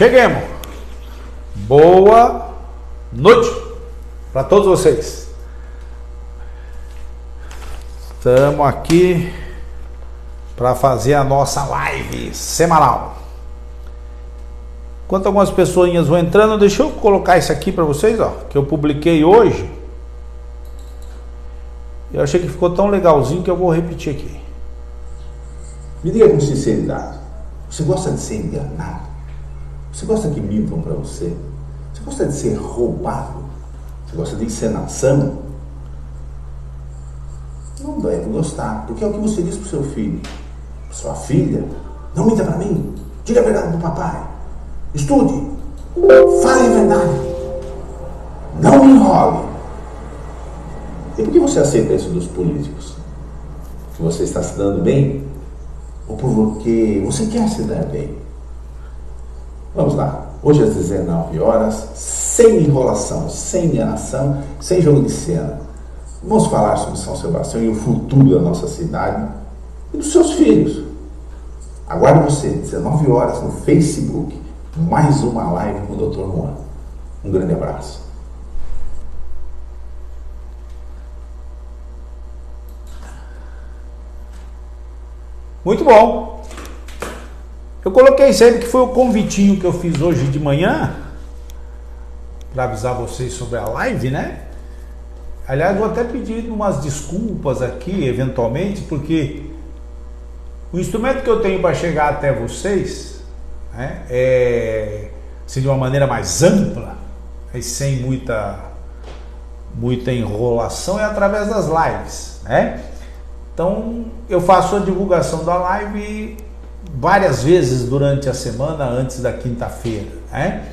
Cheguemos. Boa noite para todos vocês. Estamos aqui para fazer a nossa live semanal. Enquanto algumas pessoinhas vão entrando, deixa eu colocar isso aqui para vocês, ó, que eu publiquei hoje. Eu achei que ficou tão legalzinho que eu vou repetir aqui. Me diga com sinceridade, você gosta de ser enganado? Você gosta que mintam para você? Você gosta de ser roubado? Você gosta de encenação? Não deve gostar, porque é o que você diz para o seu filho. Sua filha, não minta para mim, diga a verdade para o papai. Estude, fale a verdade, não me enrole. E por que você aceita isso dos políticos? Que você está se dando bem? Ou porque você quer se dar bem? Vamos lá, hoje às 19 horas, sem enrolação, sem enganação, sem jogo de cena. Vamos falar sobre São Sebastião e o futuro da nossa cidade e dos seus filhos. Aguardo você, 19 horas, no Facebook, mais uma live com o Dr. Juan. Um grande abraço. Muito bom. Eu coloquei sempre que foi o convitinho que eu fiz hoje de manhã para avisar vocês sobre a live, né? Aliás, vou até pedir umas desculpas aqui, eventualmente, porque o instrumento que eu tenho para chegar até vocês, né, assim, de uma maneira mais ampla e sem muita enrolação, é através das lives, né? Então, eu faço a divulgação da live várias vezes durante a semana, antes da quinta-feira, né?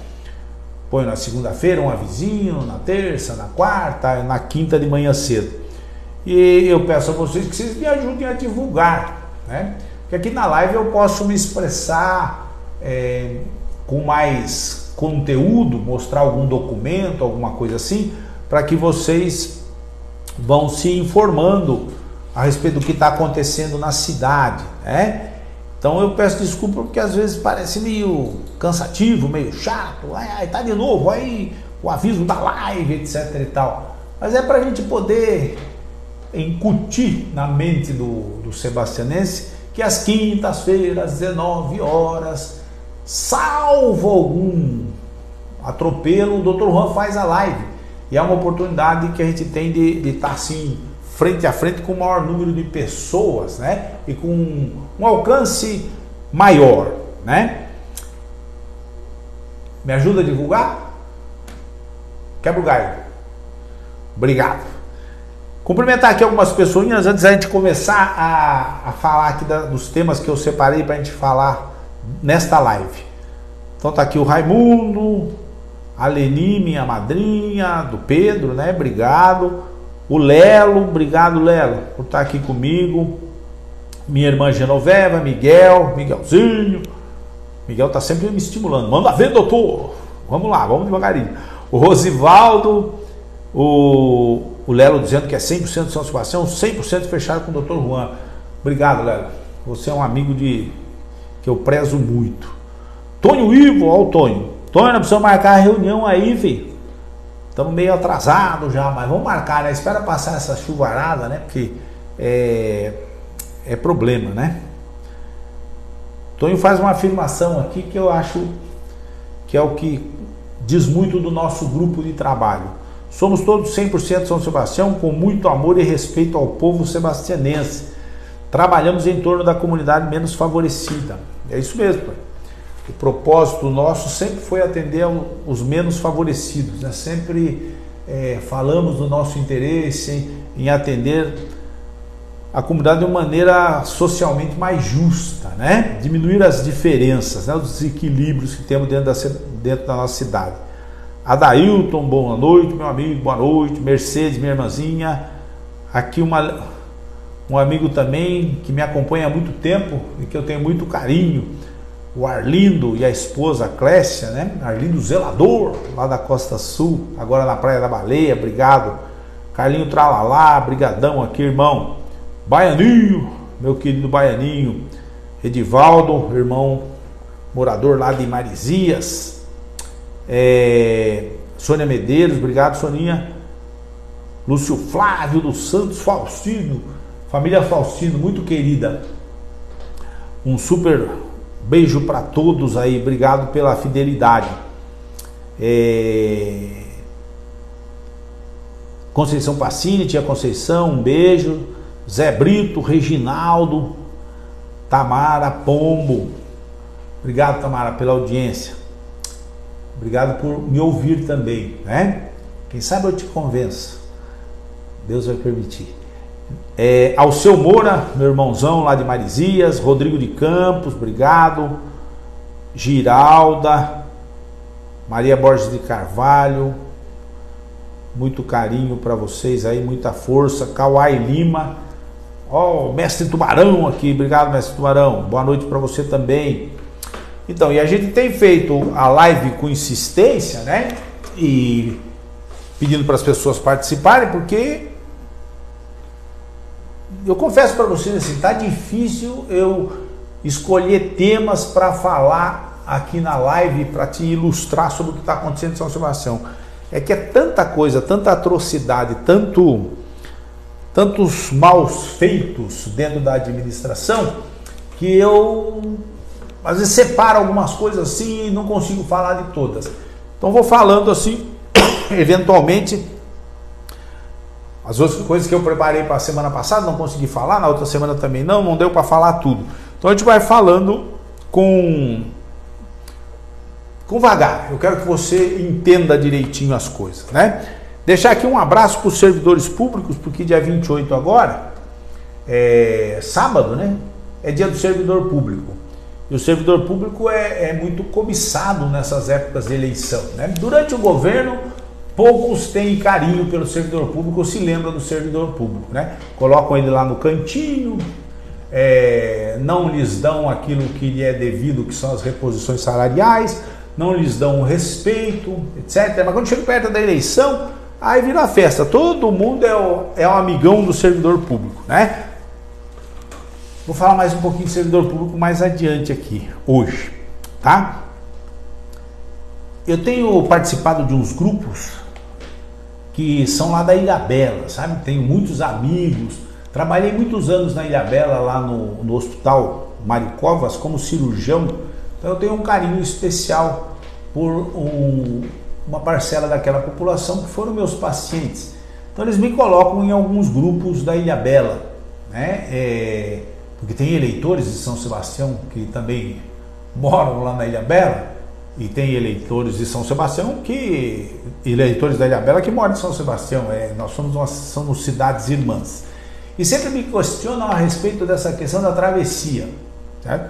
Põe na segunda-feira um avisinho, na terça, na quarta, na quinta de manhã cedo. E eu peço a vocês que vocês me ajudem a divulgar, né? Porque aqui na live eu posso me expressar com mais conteúdo, mostrar algum documento, alguma coisa assim, para que vocês vão se informando a respeito do que está acontecendo na cidade, né? Então eu peço desculpa porque às vezes parece meio cansativo, meio chato, tá de novo, aí o aviso da live, etc e tal. Mas é para a gente poder incutir na mente do sebastianense que às quintas-feiras, às 19 horas, salvo algum atropelo, o Dr. Juan faz a live. E é uma oportunidade que a gente tem de estar assim, frente a frente com o maior número de pessoas, né? E com um alcance maior, né? Me ajuda a divulgar? Quebra o galho. Obrigado. Cumprimentar aqui algumas pessoinhas antes da gente começar a falar aqui dos temas que eu separei para a gente falar nesta live. Então tá aqui o Raimundo, a Leni, minha madrinha, do Pedro, né? Obrigado. O Lelo, obrigado Lelo por estar aqui comigo. Minha irmã Genoveva, Miguelzinho. Miguel tá sempre me estimulando. Manda ver, doutor. Vamos lá, vamos devagarinho. O Rosivaldo, o Lelo dizendo que é 100% de São Sebastião, 100% fechado com o Dr. Juan. Obrigado, Lelo. Você é um amigo que eu prezo muito. Tonho Ivo, ó o Tonho. Tonho, nós precisamos marcar a reunião aí, filho. Estamos meio atrasados já, mas vamos marcar, né? Espera passar essa chuvarada, né? Porque é problema, né? Tonho faz uma afirmação aqui que eu acho que é o que diz muito do nosso grupo de trabalho. Somos todos 100% São Sebastião, com muito amor e respeito ao povo sebastianense. Trabalhamos em torno da comunidade menos favorecida. É isso mesmo, pai. O propósito nosso sempre foi atender os menos favorecidos, né? Sempre falamos do nosso interesse em atender a comunidade de uma maneira socialmente mais justa, né? Diminuir as diferenças, né? Os desequilíbrios que temos dentro da nossa cidade. Adailton, boa noite, meu amigo, boa noite. Mercedes, minha irmãzinha. Aqui um amigo também que me acompanha há muito tempo e que eu tenho muito carinho. O Arlindo e a esposa Clécia, né? Arlindo Zelador, lá da Costa Sul, agora na Praia da Baleia, obrigado. Carlinho Tralalá, brigadão aqui, irmão. Baianinho, meu querido Baianinho. Edivaldo, irmão morador lá de Marizias. Sônia Medeiros, obrigado, Soninha. Lúcio Flávio dos Santos Faustino, família Faustino, muito querida. Um super beijo para todos aí, obrigado pela fidelidade. Conceição Pacini, tia Conceição, um beijo. Zé Brito, Reginaldo, Tamara Pombo, obrigado, Tamara, pela audiência. Obrigado por me ouvir também, né? Quem sabe eu te convenço. Deus vai permitir. Alceu Moura, meu irmãozão lá de Marizias. Rodrigo de Campos, obrigado. Giralda, Maria Borges de Carvalho, muito carinho para vocês aí, muita força. Kawai Lima, ó, Mestre Tubarão aqui, obrigado, Mestre Tubarão, boa noite para você também. Então, e a gente tem feito a live com insistência, né? E pedindo para as pessoas participarem, porque eu confesso para vocês assim, tá difícil eu escolher temas para falar aqui na live, para te ilustrar sobre o que está acontecendo em São Sebastião. É que é tanta coisa, tanta atrocidade, tantos maus feitos dentro da administração, que eu às vezes separo algumas coisas assim e não consigo falar de todas. Então vou falando assim, eventualmente. As outras coisas que eu preparei para a semana passada não consegui falar, na outra semana também não deu para falar tudo. Então a gente vai falando com vagar. Eu quero que você entenda direitinho as coisas, né? Deixar aqui um abraço para os servidores públicos, porque dia 28 agora, sábado, né? É dia do servidor público. E o servidor público é muito cobiçado nessas épocas de eleição, né? Durante o governo, poucos têm carinho pelo servidor público ou se lembram do servidor público, né? Colocam ele lá no cantinho, não lhes dão aquilo que lhe é devido, que são as reposições salariais, não lhes dão o respeito, etc. Mas quando chega perto da eleição, aí vira a festa. Todo mundo é um amigão do servidor público, né? Vou falar mais um pouquinho de servidor público mais adiante aqui, hoje, tá? Eu tenho participado de uns grupos que são lá da Ilhabela, sabe? Tenho muitos amigos, trabalhei muitos anos na Ilhabela, lá no Hospital Mário Covas, como cirurgião, então eu tenho um carinho especial por uma parcela daquela população que foram meus pacientes. Então eles me colocam em alguns grupos da Ilhabela, né? Porque tem eleitores de São Sebastião que também moram lá na Ilhabela, e tem eleitores de São Sebastião eleitores da Ilhabela que moram em São Sebastião. Nós somos cidades irmãs. E sempre me questionam a respeito dessa questão da travessia, certo?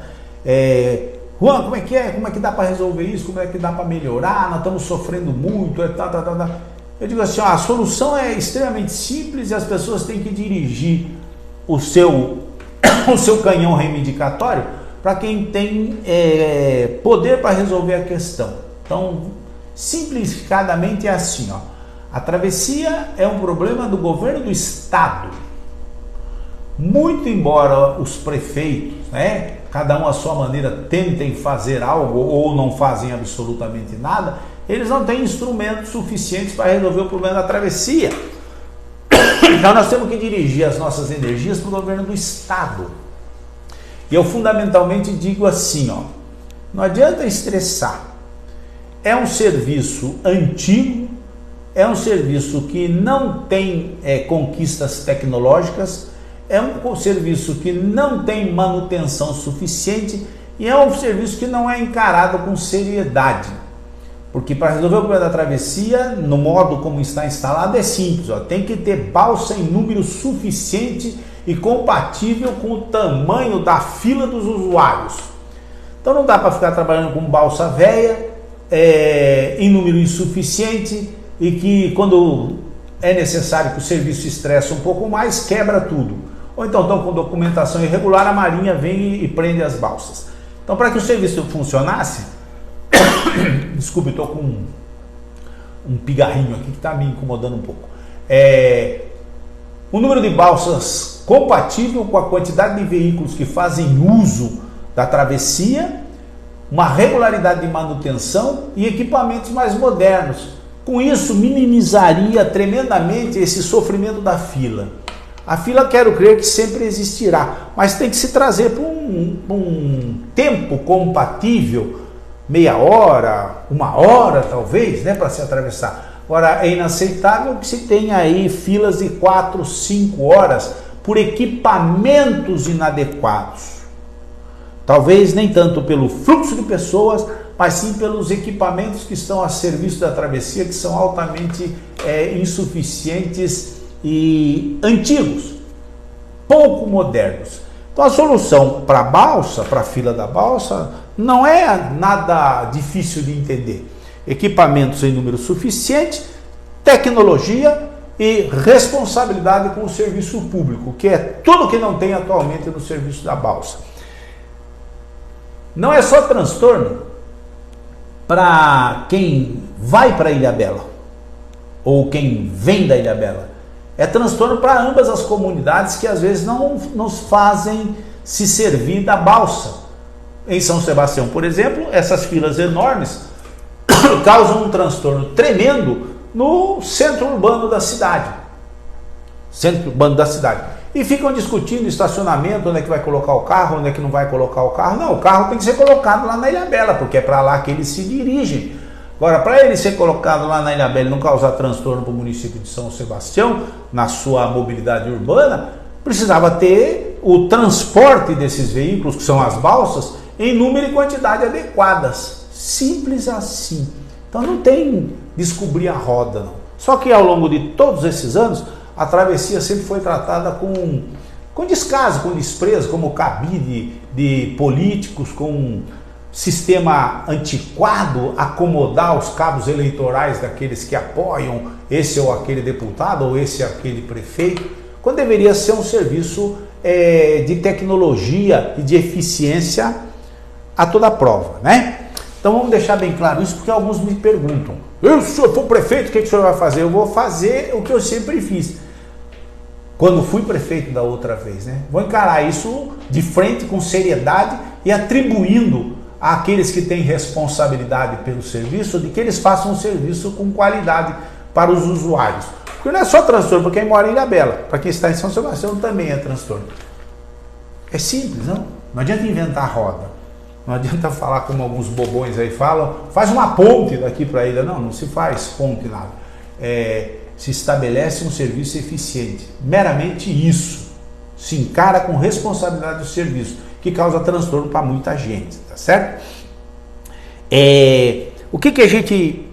Juan, como é que dá para resolver isso? Como é que dá para melhorar? Nós estamos sofrendo muito. Eu digo assim, a solução é extremamente simples e as pessoas têm que dirigir o seu canhão reivindicatório para quem tem poder para resolver a questão. Então, simplificadamente é assim, ó. A travessia é um problema do governo do estado. Muito embora os prefeitos, né, cada um à sua maneira, tentem fazer algo ou não fazem absolutamente nada, eles não têm instrumentos suficientes para resolver o problema da travessia. Então nós temos que dirigir as nossas energias para o governo do estado. E eu fundamentalmente digo assim, ó, não adianta estressar. É um serviço antigo, é um serviço que não tem conquistas tecnológicas, é um serviço que não tem manutenção suficiente e é um serviço que não é encarado com seriedade. Porque para resolver o problema da travessia, no modo como está instalado, é simples, ó, tem que ter balsa em número suficiente e compatível com o tamanho da fila dos usuários. Então não dá para ficar trabalhando com balsa velha, em número insuficiente, e que quando é necessário que o serviço estresse um pouco mais, quebra tudo. Ou então estão com documentação irregular, a Marinha vem e prende as balsas. Então, para que o serviço funcionasse, desculpe, estou com um pigarrinho aqui que está me incomodando um pouco. O número de balsas compatível com a quantidade de veículos que fazem uso da travessia uma regularidade de manutenção e equipamentos mais modernos. Com isso, minimizaria tremendamente esse sofrimento da fila. A fila, quero crer que sempre existirá, mas tem que se trazer para um tempo compatível, meia hora, uma hora talvez, né, para se atravessar. Agora, é inaceitável que se tenha aí filas de 4, 5 horas por equipamentos inadequados. Talvez nem tanto pelo fluxo de pessoas, mas sim pelos equipamentos que estão a serviço da travessia, que são altamente insuficientes e antigos, pouco modernos. Então a solução para a balsa, para a fila da balsa, não é nada difícil de entender. Equipamentos em número suficiente, tecnologia e responsabilidade com o serviço público, que é tudo que não tem atualmente no serviço da balsa. Não é só transtorno para quem vai para Ilhabela ou quem vem da Ilhabela. É transtorno para ambas as comunidades que às vezes não nos fazem se servir da balsa. Em São Sebastião, por exemplo, essas filas enormes causam um transtorno tremendo no centro urbano da cidade. E ficam discutindo estacionamento, onde é que vai colocar o carro, onde é que não vai colocar o carro. Não, o carro tem que ser colocado lá na Ilhabela, porque é para lá que eles se dirigem. Agora, para ele ser colocado lá na Ilhabela e não causar transtorno para o município de São Sebastião, na sua mobilidade urbana, precisava ter o transporte desses veículos, que são as balsas, em número e quantidade adequadas. Simples assim. Então não tem descobrir a roda, não. Só que ao longo de todos esses anos, a travessia sempre foi tratada com descaso, com desprezo, como cabide de políticos, com um sistema antiquado, acomodar os cabos eleitorais daqueles que apoiam esse ou aquele deputado, ou esse ou aquele prefeito, quando deveria ser um serviço de tecnologia e de eficiência a toda prova, né? Então vamos deixar bem claro isso, porque alguns me perguntam: se o senhor for prefeito, o que o senhor vai fazer? Eu vou fazer o que eu sempre fiz quando fui prefeito da outra vez, né? Vou encarar isso de frente, com seriedade, e atribuindo àqueles que têm responsabilidade pelo serviço, de que eles façam um serviço com qualidade para os usuários. Porque não é só transtorno para quem mora em Ilhabela, para quem está em São Sebastião também é transtorno. É simples, não? Não adianta inventar roda. Não adianta falar como alguns bobões aí falam, faz uma ponte daqui para a ilha. Não, não se faz ponte nada. Se estabelece um serviço eficiente. Meramente isso. Se encara com responsabilidade do serviço, que causa transtorno para muita gente, tá certo? O que a gente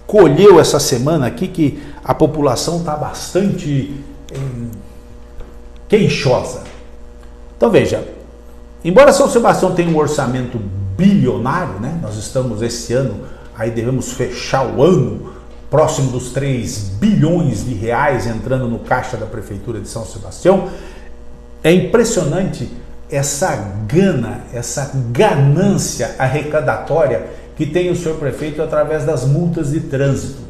colheu essa semana aqui, que a população está bastante queixosa. Então veja, embora São Sebastião tenha um orçamento bilionário, né? Nós estamos esse ano, aí devemos fechar o ano próximo dos 3 bilhões de reais entrando no caixa da Prefeitura de São Sebastião. É impressionante essa gana, essa ganância arrecadatória que tem o senhor prefeito através das multas de trânsito.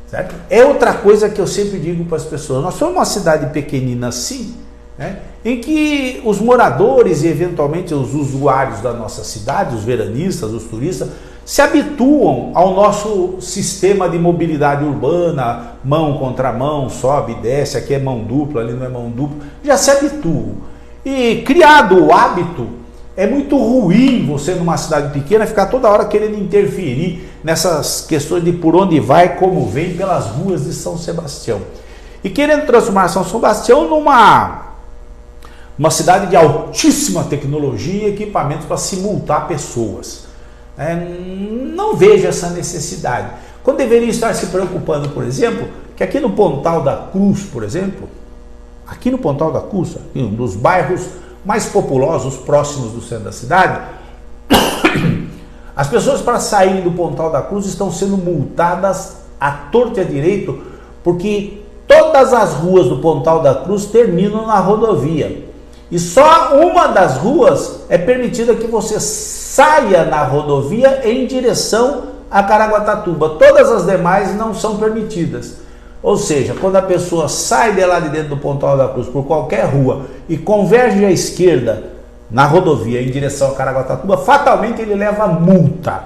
Certo? É outra coisa que eu sempre digo para as pessoas: nós somos uma cidade pequenina assim, né, em que os moradores e eventualmente os usuários da nossa cidade, os veranistas, os turistas, se habituam ao nosso sistema de mobilidade urbana, mão contra mão, sobe e desce, aqui é mão dupla, ali não é mão dupla, já se habituam. E criado o hábito, é muito ruim você numa cidade pequena ficar toda hora querendo interferir nessas questões de por onde vai, como vem pelas ruas de São Sebastião. E querendo transformar São Sebastião numa cidade de altíssima tecnologia e equipamentos para se multar pessoas. Não vejo essa necessidade. Quando deveria estar se preocupando, por exemplo, que aqui no Pontal da Cruz, por exemplo, aqui no Pontal da Cruz, aqui um dos bairros mais populosos próximos do centro da cidade, as pessoas para saírem do Pontal da Cruz estão sendo multadas à torta e à direito, porque todas as ruas do Pontal da Cruz terminam na rodovia. E só uma das ruas é permitida que você saia na rodovia em direção a Caraguatatuba. Todas as demais não são permitidas. Ou seja, quando a pessoa sai de lá de dentro do Pontal da Cruz por qualquer rua e converge à esquerda na rodovia em direção a Caraguatatuba, fatalmente ele leva multa.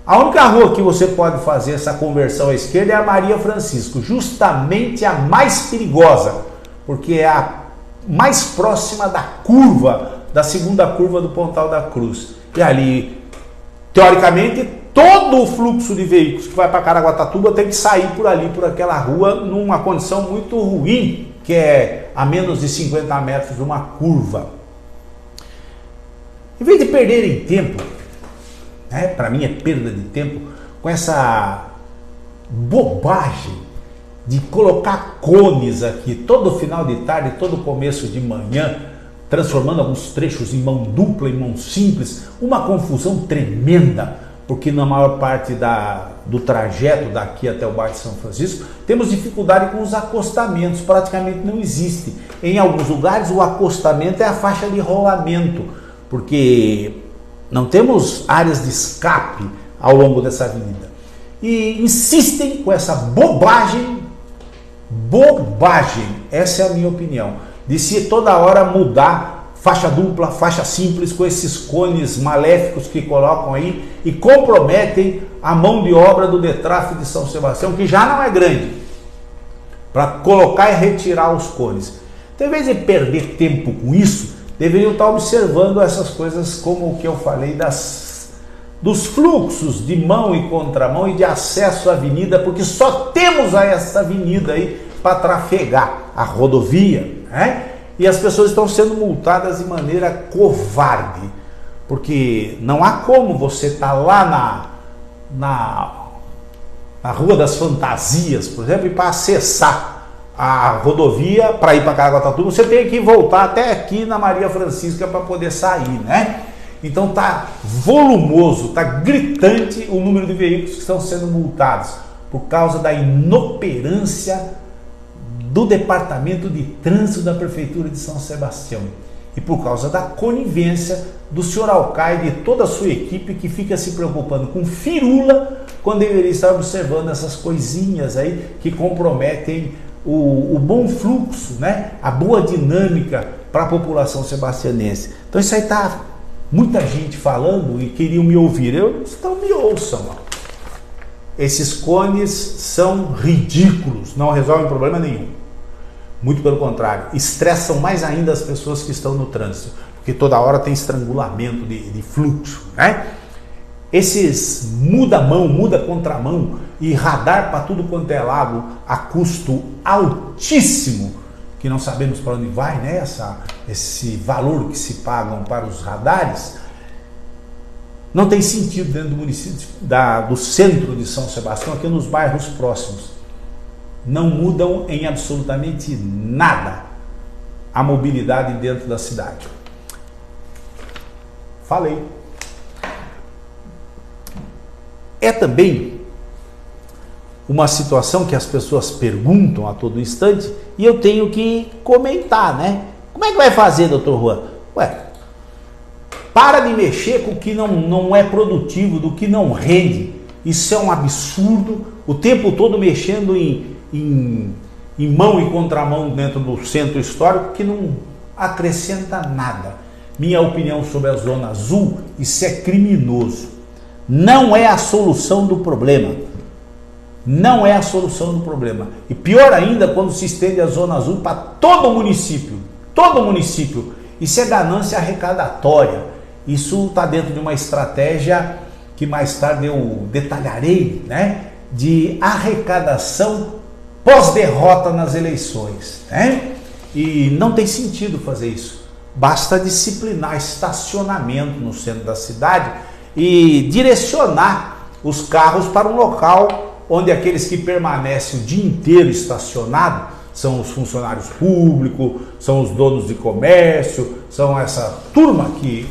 A única rua que você pode fazer essa conversão à esquerda é a Maria Francisco, justamente a mais perigosa, porque é a mais próxima da curva, da segunda curva do Pontal da Cruz. E ali, teoricamente, todo o fluxo de veículos que vai para Caraguatatuba tem que sair por ali, por aquela rua, numa condição muito ruim, que é a menos de 50 metros de uma curva. Em vez de perderem tempo, né, para mim é perda de tempo, com essa bobagem de colocar cones aqui todo final de tarde, todo começo de manhã, transformando alguns trechos em mão dupla, em mão simples, uma confusão tremenda, porque na maior parte do trajeto daqui até o bairro de São Francisco, temos dificuldade com os acostamentos, praticamente não existe. Em alguns lugares o acostamento é a faixa de rolamento, porque não temos áreas de escape ao longo dessa avenida. E insistem com essa bobagem, essa é a minha opinião, de se toda hora mudar faixa dupla, faixa simples, com esses cones maléficos que colocam aí e comprometem a mão de obra do Detraf de São Sebastião, que já não é grande, para colocar e retirar os cones. Então, em vez de perder tempo com isso, deveriam estar observando essas coisas como o que eu falei dos fluxos de mão e contramão e de acesso à avenida, porque só temos essa avenida aí para trafegar a rodovia, né? E as pessoas estão sendo multadas de maneira covarde, porque não há como você estar lá na Rua das Fantasias, por exemplo, e para acessar a rodovia para ir para Caraguatatuba, você tem que voltar até aqui na Maria Francisca para poder sair, né? Então tá volumoso, tá gritante o número de veículos que estão sendo multados por causa da inoperância do Departamento de Trânsito da Prefeitura de São Sebastião e por causa da conivência do senhor alcaide e toda a sua equipe, que fica se preocupando com firula quando deveria estar observando essas coisinhas aí que comprometem o bom fluxo, né? A boa dinâmica para a população sebastianense. Então isso aí tá muita gente falando e queriam me ouvir. Então me ouçam. Esses cones são ridículos, não resolvem problema nenhum. Muito pelo contrário, estressam mais ainda as pessoas que estão no trânsito, porque toda hora tem estrangulamento de fluxo, né? Esses muda-mão, muda-contramão e radar para tudo quanto é lado a custo altíssimo, que não sabemos para onde vai, né? Esse valor que se pagam para os radares, não tem sentido dentro do município, do centro de São Sebastião, aqui nos bairros próximos. Não mudam em absolutamente nada a mobilidade dentro da cidade. Falei. É também uma situação que as pessoas perguntam a todo instante e eu tenho que comentar, né? Como é que vai fazer, doutor Juan? Ué, para de mexer com o que não é produtivo, do que não rende. Isso é um absurdo. O tempo todo mexendo em mão e contramão dentro do centro histórico, que não acrescenta nada. Minha opinião sobre a Zona Azul, isso é criminoso. Não é a solução do problema. Não é a solução do problema. E pior ainda quando se estende a Zona Azul para todo o município. Todo o município. Isso é ganância arrecadatória. Isso está dentro de uma estratégia que mais tarde eu detalharei, né? De arrecadação pós-derrota nas eleições, né? E não tem sentido fazer isso. Basta disciplinar estacionamento no centro da cidade e direcionar os carros para um local onde aqueles que permanecem o dia inteiro estacionados são os funcionários públicos, são os donos de comércio, são essa turma que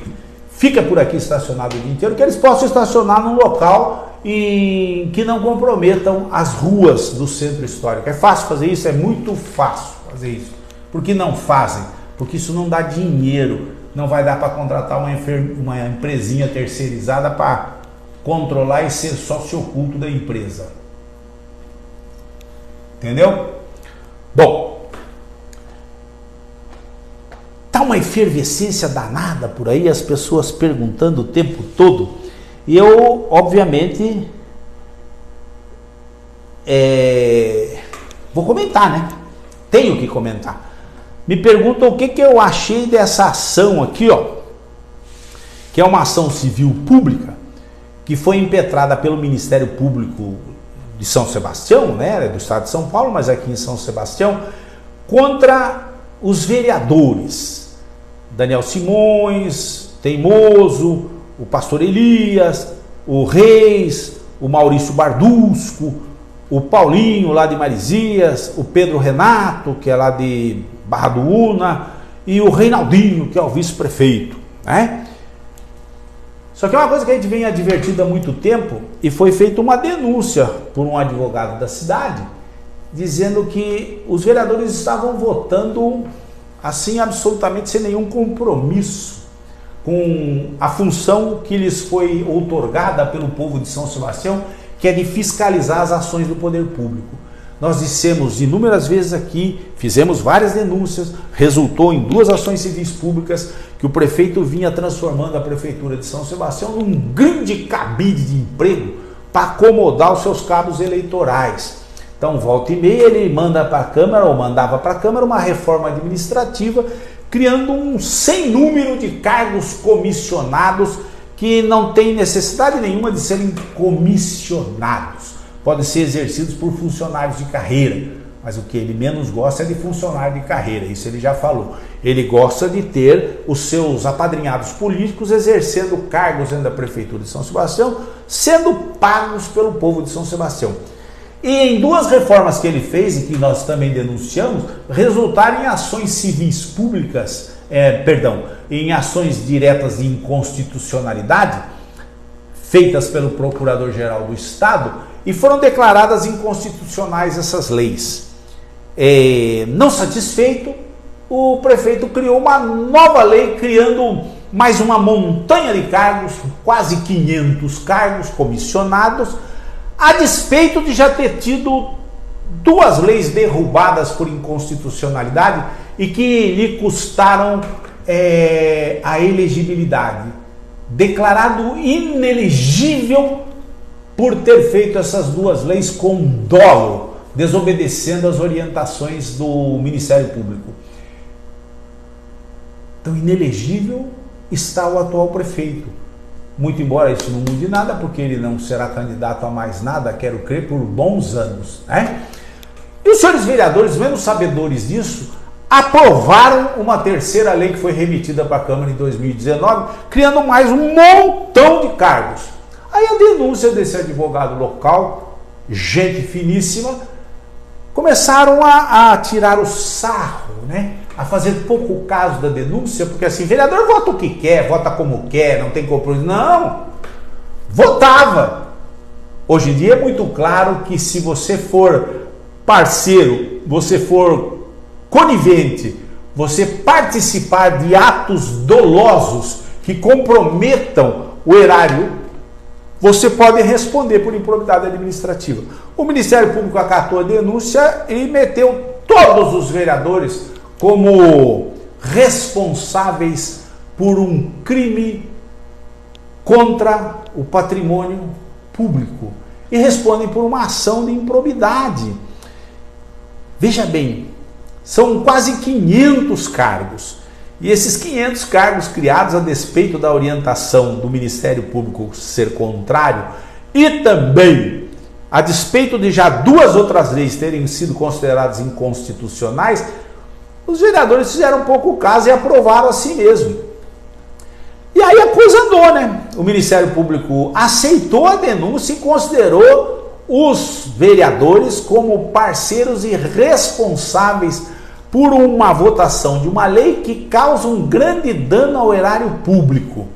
fica por aqui estacionado o dia inteiro, que eles possam estacionar num local e que não comprometam as ruas do centro histórico. É fácil fazer isso? É muito fácil fazer isso. Por que não fazem? Porque isso não dá dinheiro, não vai dar para contratar uma empresinha terceirizada para controlar e ser sócio oculto da empresa. Entendeu? Bom, tá uma efervescência danada por aí, as pessoas perguntando o tempo todo. E eu, obviamente, vou comentar, né? Tenho que comentar. Me perguntam o que eu achei dessa ação aqui, ó, que é uma ação civil pública, que foi impetrada pelo Ministério Público de São Sebastião, né, do estado de São Paulo, mas aqui em São Sebastião, contra os vereadores Daniel Simões, Teimoso, o pastor Elias, o Reis, o Maurício Bardusco, o Paulinho lá de Marizias, o Pedro Renato, que é lá de Barra do Una, e o Reinaldinho, que é o vice-prefeito, né? Só que é uma coisa que a gente vem advertindo há muito tempo, e foi feita uma denúncia por um advogado da cidade, dizendo que os vereadores estavam votando assim absolutamente sem nenhum compromisso com a função que lhes foi outorgada pelo povo de São Sebastião, que é de fiscalizar as ações do poder público. Nós dissemos inúmeras vezes aqui, fizemos várias denúncias, resultou em 2 ações civis públicas, que o prefeito vinha transformando a prefeitura de São Sebastião num grande cabide de emprego para acomodar os seus cabos eleitorais. Então, volta e meia, ele manda para a Câmara, ou mandava para a Câmara, uma reforma administrativa, criando um sem número de cargos comissionados que não tem necessidade nenhuma de serem comissionados. Podem ser exercidos por funcionários de carreira, mas o que ele menos gosta é de funcionário de carreira, isso ele já falou. Ele gosta de ter os seus apadrinhados políticos exercendo cargos dentro da Prefeitura de São Sebastião, sendo pagos pelo povo de São Sebastião. E em 2 reformas que ele fez, e que nós também denunciamos, resultaram em ações civis públicas, em ações diretas de inconstitucionalidade, feitas pelo Procurador-Geral do Estado, e foram declaradas inconstitucionais essas leis. Não satisfeito, o prefeito criou uma nova lei, criando mais uma montanha de cargos, quase 500 cargos comissionados, a despeito de já ter tido 2 leis derrubadas por inconstitucionalidade e que lhe custaram a elegibilidade. Declarado inelegível por ter feito essas 2 leis com dolo, desobedecendo as orientações do Ministério Público. Então, inelegível está o atual prefeito. Muito embora isso não mude nada, porque ele não será candidato a mais nada, quero crer, por bons anos, né? E os senhores vereadores, mesmo sabedores disso, aprovaram uma 3ª lei que foi remetida para a Câmara em 2019, criando mais um montão de cargos. Aí a denúncia desse advogado local, gente finíssima, começaram a tirar o sarro, né? A fazer pouco caso da denúncia, porque assim, vereador vota o que quer, vota como quer, não tem compromisso. Não, votava. Hoje em dia é muito claro que se você for parceiro, você for conivente, você participar de atos dolosos que comprometam o erário, você pode responder por improbidade administrativa. O Ministério Público acatou a denúncia e meteu todos os vereadores como responsáveis por um crime contra o patrimônio público e respondem por uma ação de improbidade. Veja bem, são quase 500 cargos. E esses 500 cargos criados a despeito da orientação do Ministério Público ser contrário e também a despeito de já 2 outras leis terem sido consideradas inconstitucionais, os vereadores fizeram pouco caso e aprovaram a si mesmo. E aí a coisa andou, né? O Ministério Público aceitou a denúncia e considerou os vereadores como parceiros e responsáveis por uma votação de uma lei que causa um grande dano ao erário público.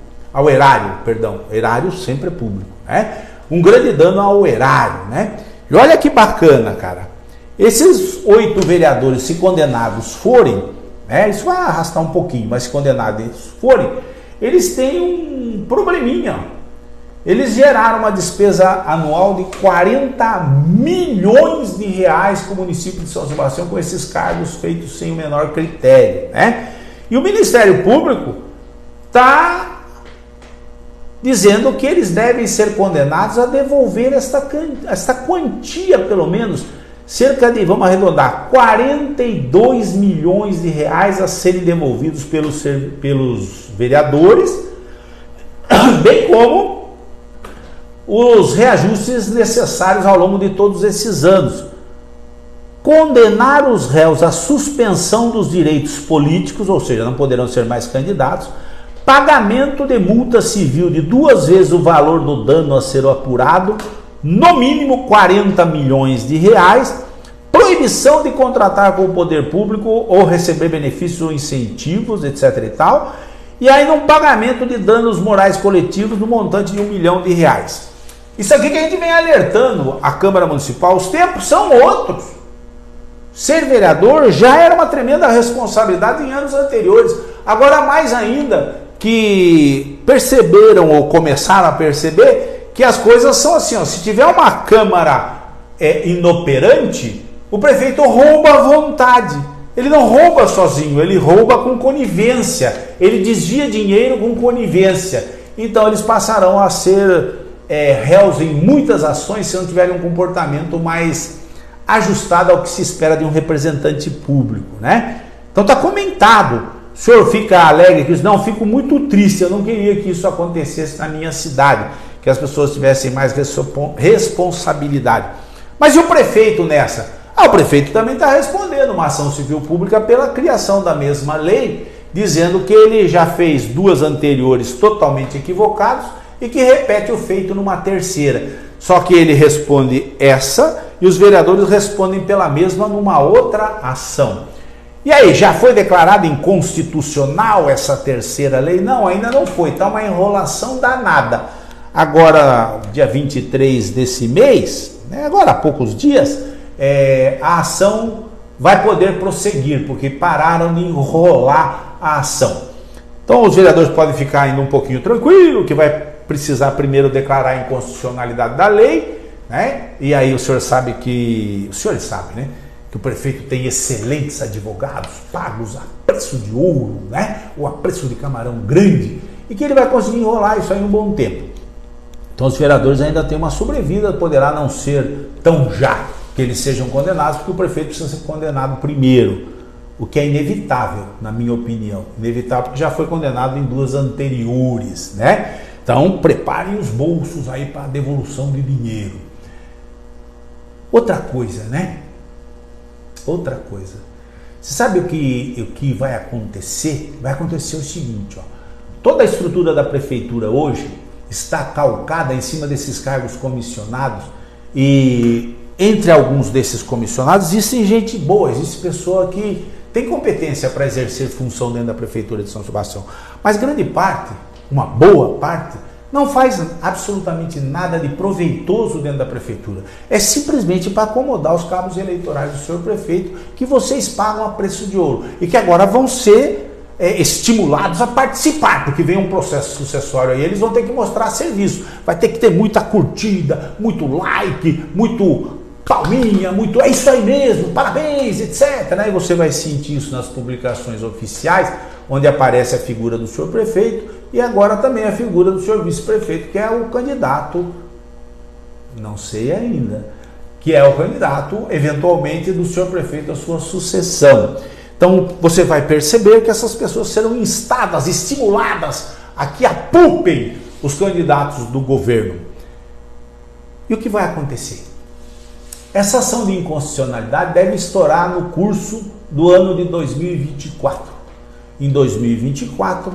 Erário sempre é público, né? Um grande dano ao erário, né? E olha que bacana, cara. Esses 8 vereadores, se condenados forem, né? Isso vai arrastar um pouquinho, mas se condenados forem, eles têm um probleminha. Eles geraram uma despesa anual de 40 milhões de reais para o município de São Sebastião com esses cargos feitos sem o menor critério, né? E o Ministério Público está dizendo que eles devem ser condenados a devolver esta quantia, pelo menos, cerca de, vamos arredondar, 42 milhões de reais a serem devolvidos pelos vereadores, bem como os reajustes necessários ao longo de todos esses anos. Condenar os réus à suspensão dos direitos políticos, ou seja, não poderão ser mais candidatos, pagamento de multa civil de 2 vezes o valor do dano a ser apurado, no mínimo 40 milhões de reais, proibição de contratar com o poder público ou receber benefícios ou incentivos, etc. e tal, e ainda um pagamento de danos morais coletivos no montante de R$1 milhão. Isso aqui que a gente vem alertando a Câmara Municipal, os tempos são outros. Ser vereador já era uma tremenda responsabilidade em anos anteriores, agora mais ainda que perceberam ou começaram a perceber que as coisas são assim, ó, se tiver uma Câmara inoperante, o prefeito rouba à vontade. Ele não rouba sozinho, ele rouba com conivência, ele desvia dinheiro com conivência. Então eles passarão a ser réus em muitas ações se não tiverem um comportamento mais ajustado ao que se espera de um representante público, né? Então está comentado. O senhor fica alegre com isso? Não, fico muito triste, eu não queria que isso acontecesse na minha cidade, que as pessoas tivessem mais responsabilidade. Mas e o prefeito nessa? O prefeito também está respondendo uma ação civil pública pela criação da mesma lei, dizendo que ele já fez 2 anteriores totalmente equivocados e que repete o feito numa terceira. Só que ele responde essa e os vereadores respondem pela mesma numa outra ação. E aí, já foi declarada inconstitucional essa terceira lei? Não, ainda não foi, está uma enrolação danada. Agora, dia 23 desse mês, né, agora há poucos dias, a ação vai poder prosseguir, porque pararam de enrolar a ação. Então os vereadores podem ficar ainda um pouquinho tranquilo, que vai precisar primeiro declarar a inconstitucionalidade da lei, né? E aí o senhor sabe que, os senhores sabem, né? Que o prefeito tem excelentes advogados pagos a preço de ouro, né? Ou a preço de camarão grande, e que ele vai conseguir enrolar isso aí um bom tempo. Então os vereadores ainda têm uma sobrevida, poderá não ser tão já que eles sejam condenados, porque o prefeito precisa ser condenado primeiro, o que é inevitável, na minha opinião. Inevitável porque já foi condenado em 2 anteriores, né? Então preparem os bolsos aí para a devolução de dinheiro. Outra coisa, né? Outra coisa. Você sabe o que vai acontecer? Vai acontecer o seguinte, ó. Toda a estrutura da prefeitura hoje está calcada em cima desses cargos comissionados, e entre alguns desses comissionados existe gente boa, existe pessoa que tem competência para exercer função dentro da prefeitura de São Sebastião, mas grande parte, uma boa parte, não faz absolutamente nada de proveitoso dentro da prefeitura. É simplesmente para acomodar os cabos eleitorais do senhor prefeito, que vocês pagam a preço de ouro e que agora vão ser estimulados a participar, porque vem um processo sucessório aí, eles vão ter que mostrar serviço, vai ter que ter muita curtida, muito like, muito palminha, muito é isso aí mesmo, parabéns, etc. E você vai sentir isso nas publicações oficiais, onde aparece a figura do senhor prefeito e agora também a figura do senhor vice-prefeito, que é o candidato, não sei ainda, que é o candidato eventualmente do senhor prefeito à sua sucessão. Então você vai perceber que essas pessoas serão instadas, estimuladas a que apupem os candidatos do governo. E o que vai acontecer? Essa ação de inconstitucionalidade deve estourar no curso do ano de 2024. Em 2024,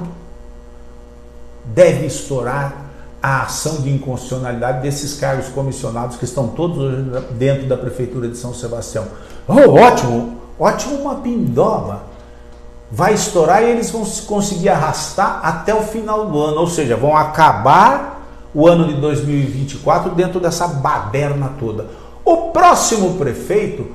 deve estourar a ação de inconstitucionalidade desses cargos comissionados que estão todos dentro da Prefeitura de São Sebastião. Oh, ótimo! Ótimo, uma pindoba. Vai estourar e eles vão conseguir arrastar até o final do ano, ou seja, vão acabar o ano de 2024 dentro dessa baderna toda. O próximo prefeito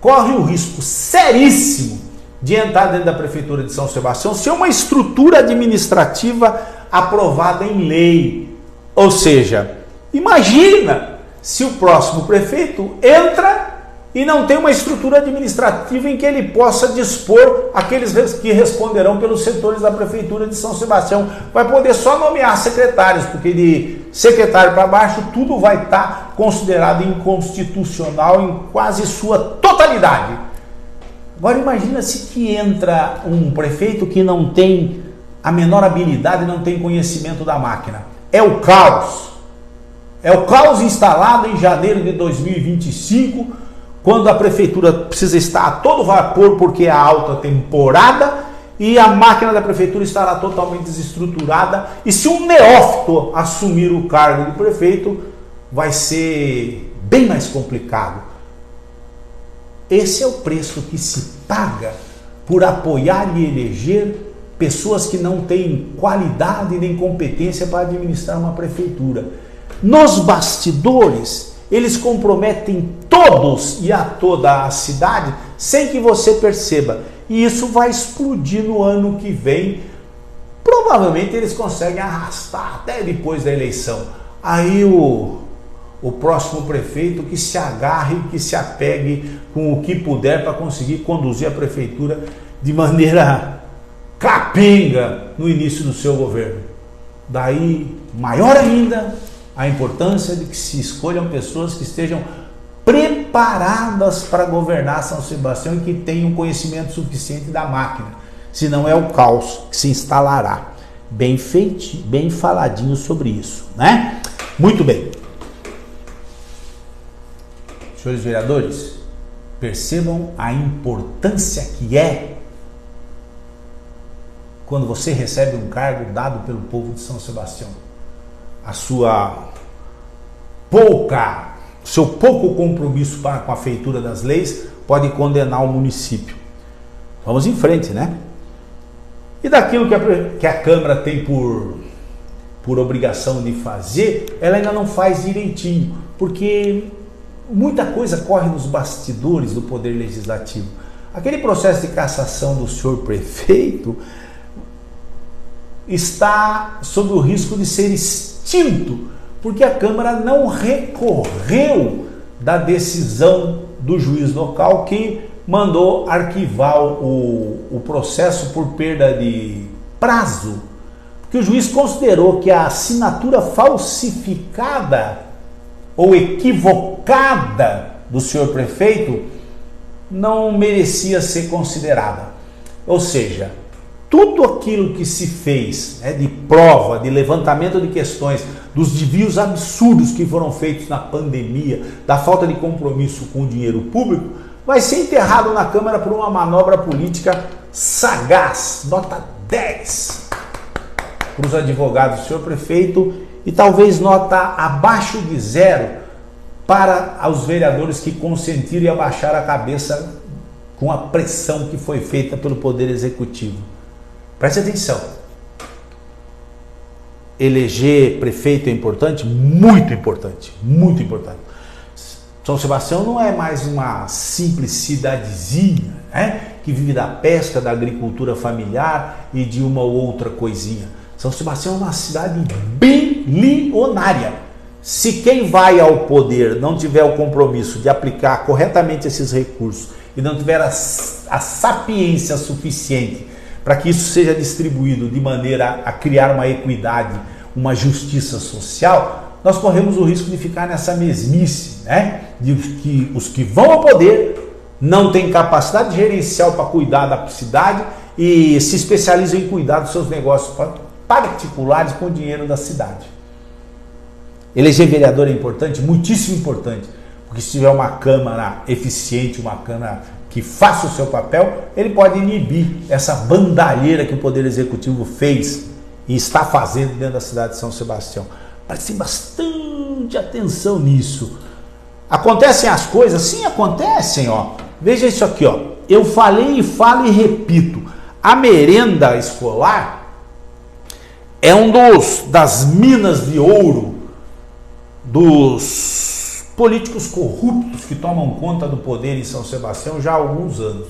corre o risco seríssimo de entrar dentro da Prefeitura de São Sebastião ser uma estrutura administrativa aprovada em lei. Ou seja, imagina se o próximo prefeito entra e não tem uma estrutura administrativa em que ele possa dispor aqueles que responderão pelos setores da Prefeitura de São Sebastião. Vai poder só nomear secretários, porque de secretário para baixo tudo vai estar considerado inconstitucional em quase sua totalidade. Agora imagina-se que entra um prefeito que não tem a menor habilidade, não tem conhecimento da máquina. É o caos. É o caos instalado em janeiro de 2025, quando a prefeitura precisa estar a todo vapor porque é a alta temporada e a máquina da prefeitura estará totalmente desestruturada. E se um neófito assumir o cargo de prefeito, vai ser bem mais complicado. Esse é o preço que se paga por apoiar e eleger pessoas que não têm qualidade nem competência para administrar uma prefeitura. Nos bastidores, eles comprometem todos e a toda a cidade sem que você perceba. E isso vai explodir no ano que vem. Provavelmente eles conseguem arrastar até depois da eleição. Aí o próximo prefeito que se agarre, que se apegue com o que puder para conseguir conduzir a prefeitura de maneira capenga no início do seu governo. Daí, maior ainda, a importância de que se escolham pessoas que estejam preparadas para governar São Sebastião e que tenham conhecimento suficiente da máquina. Senão é o caos que se instalará. Bem feitinho, bem faladinho sobre isso, né? Muito bem. Senhores vereadores, percebam a importância que é quando você recebe um cargo dado pelo povo de São Sebastião. Seu pouco compromisso com a feitura das leis pode condenar o município. Vamos em frente, né? E daquilo que a Câmara tem por obrigação de fazer, ela ainda não faz direitinho, porque muita coisa corre nos bastidores do Poder Legislativo. Aquele processo de cassação do senhor prefeito está sob o risco de ser extinto, porque a Câmara não recorreu da decisão do juiz local que mandou arquivar o processo por perda de prazo, porque o juiz considerou que a assinatura falsificada ou equivocada do senhor prefeito não merecia ser considerada. Ou seja, tudo aquilo que se fez, de prova, de levantamento de questões, dos desvios absurdos que foram feitos na pandemia, da falta de compromisso com o dinheiro público, vai ser enterrado na Câmara por uma manobra política sagaz, nota 10 para os advogados do senhor prefeito e talvez nota abaixo de 0 para os vereadores que consentiram e abaixaram a cabeça com a pressão que foi feita pelo Poder Executivo. Preste atenção. Eleger prefeito é importante? Muito importante, muito importante. São Sebastião não é mais uma simples cidadezinha, que vive da pesca, da agricultura familiar e de uma ou outra coisinha. São Sebastião é uma cidade bilionária. Se quem vai ao poder não tiver o compromisso de aplicar corretamente esses recursos e não tiver a sapiência suficiente para que isso seja distribuído de maneira a criar uma equidade, uma justiça social, nós corremos o risco de ficar nessa mesmice, de que os que vão ao poder não têm capacidade gerencial para cuidar da cidade e se especializam em cuidar dos seus negócios particulares com o dinheiro da cidade. Eleger vereador é importante, muitíssimo importante, porque se tiver uma Câmara eficiente, uma Câmara que faça o seu papel, ele pode inibir essa bandalheira que o Poder Executivo fez e está fazendo dentro da cidade de São Sebastião. Prestem bastante atenção nisso. Acontecem as coisas? Sim, acontecem. Veja isso aqui. Eu falei e falo e repito. A merenda escolar é das minas de ouro dos políticos corruptos que tomam conta do poder em São Sebastião já há alguns anos.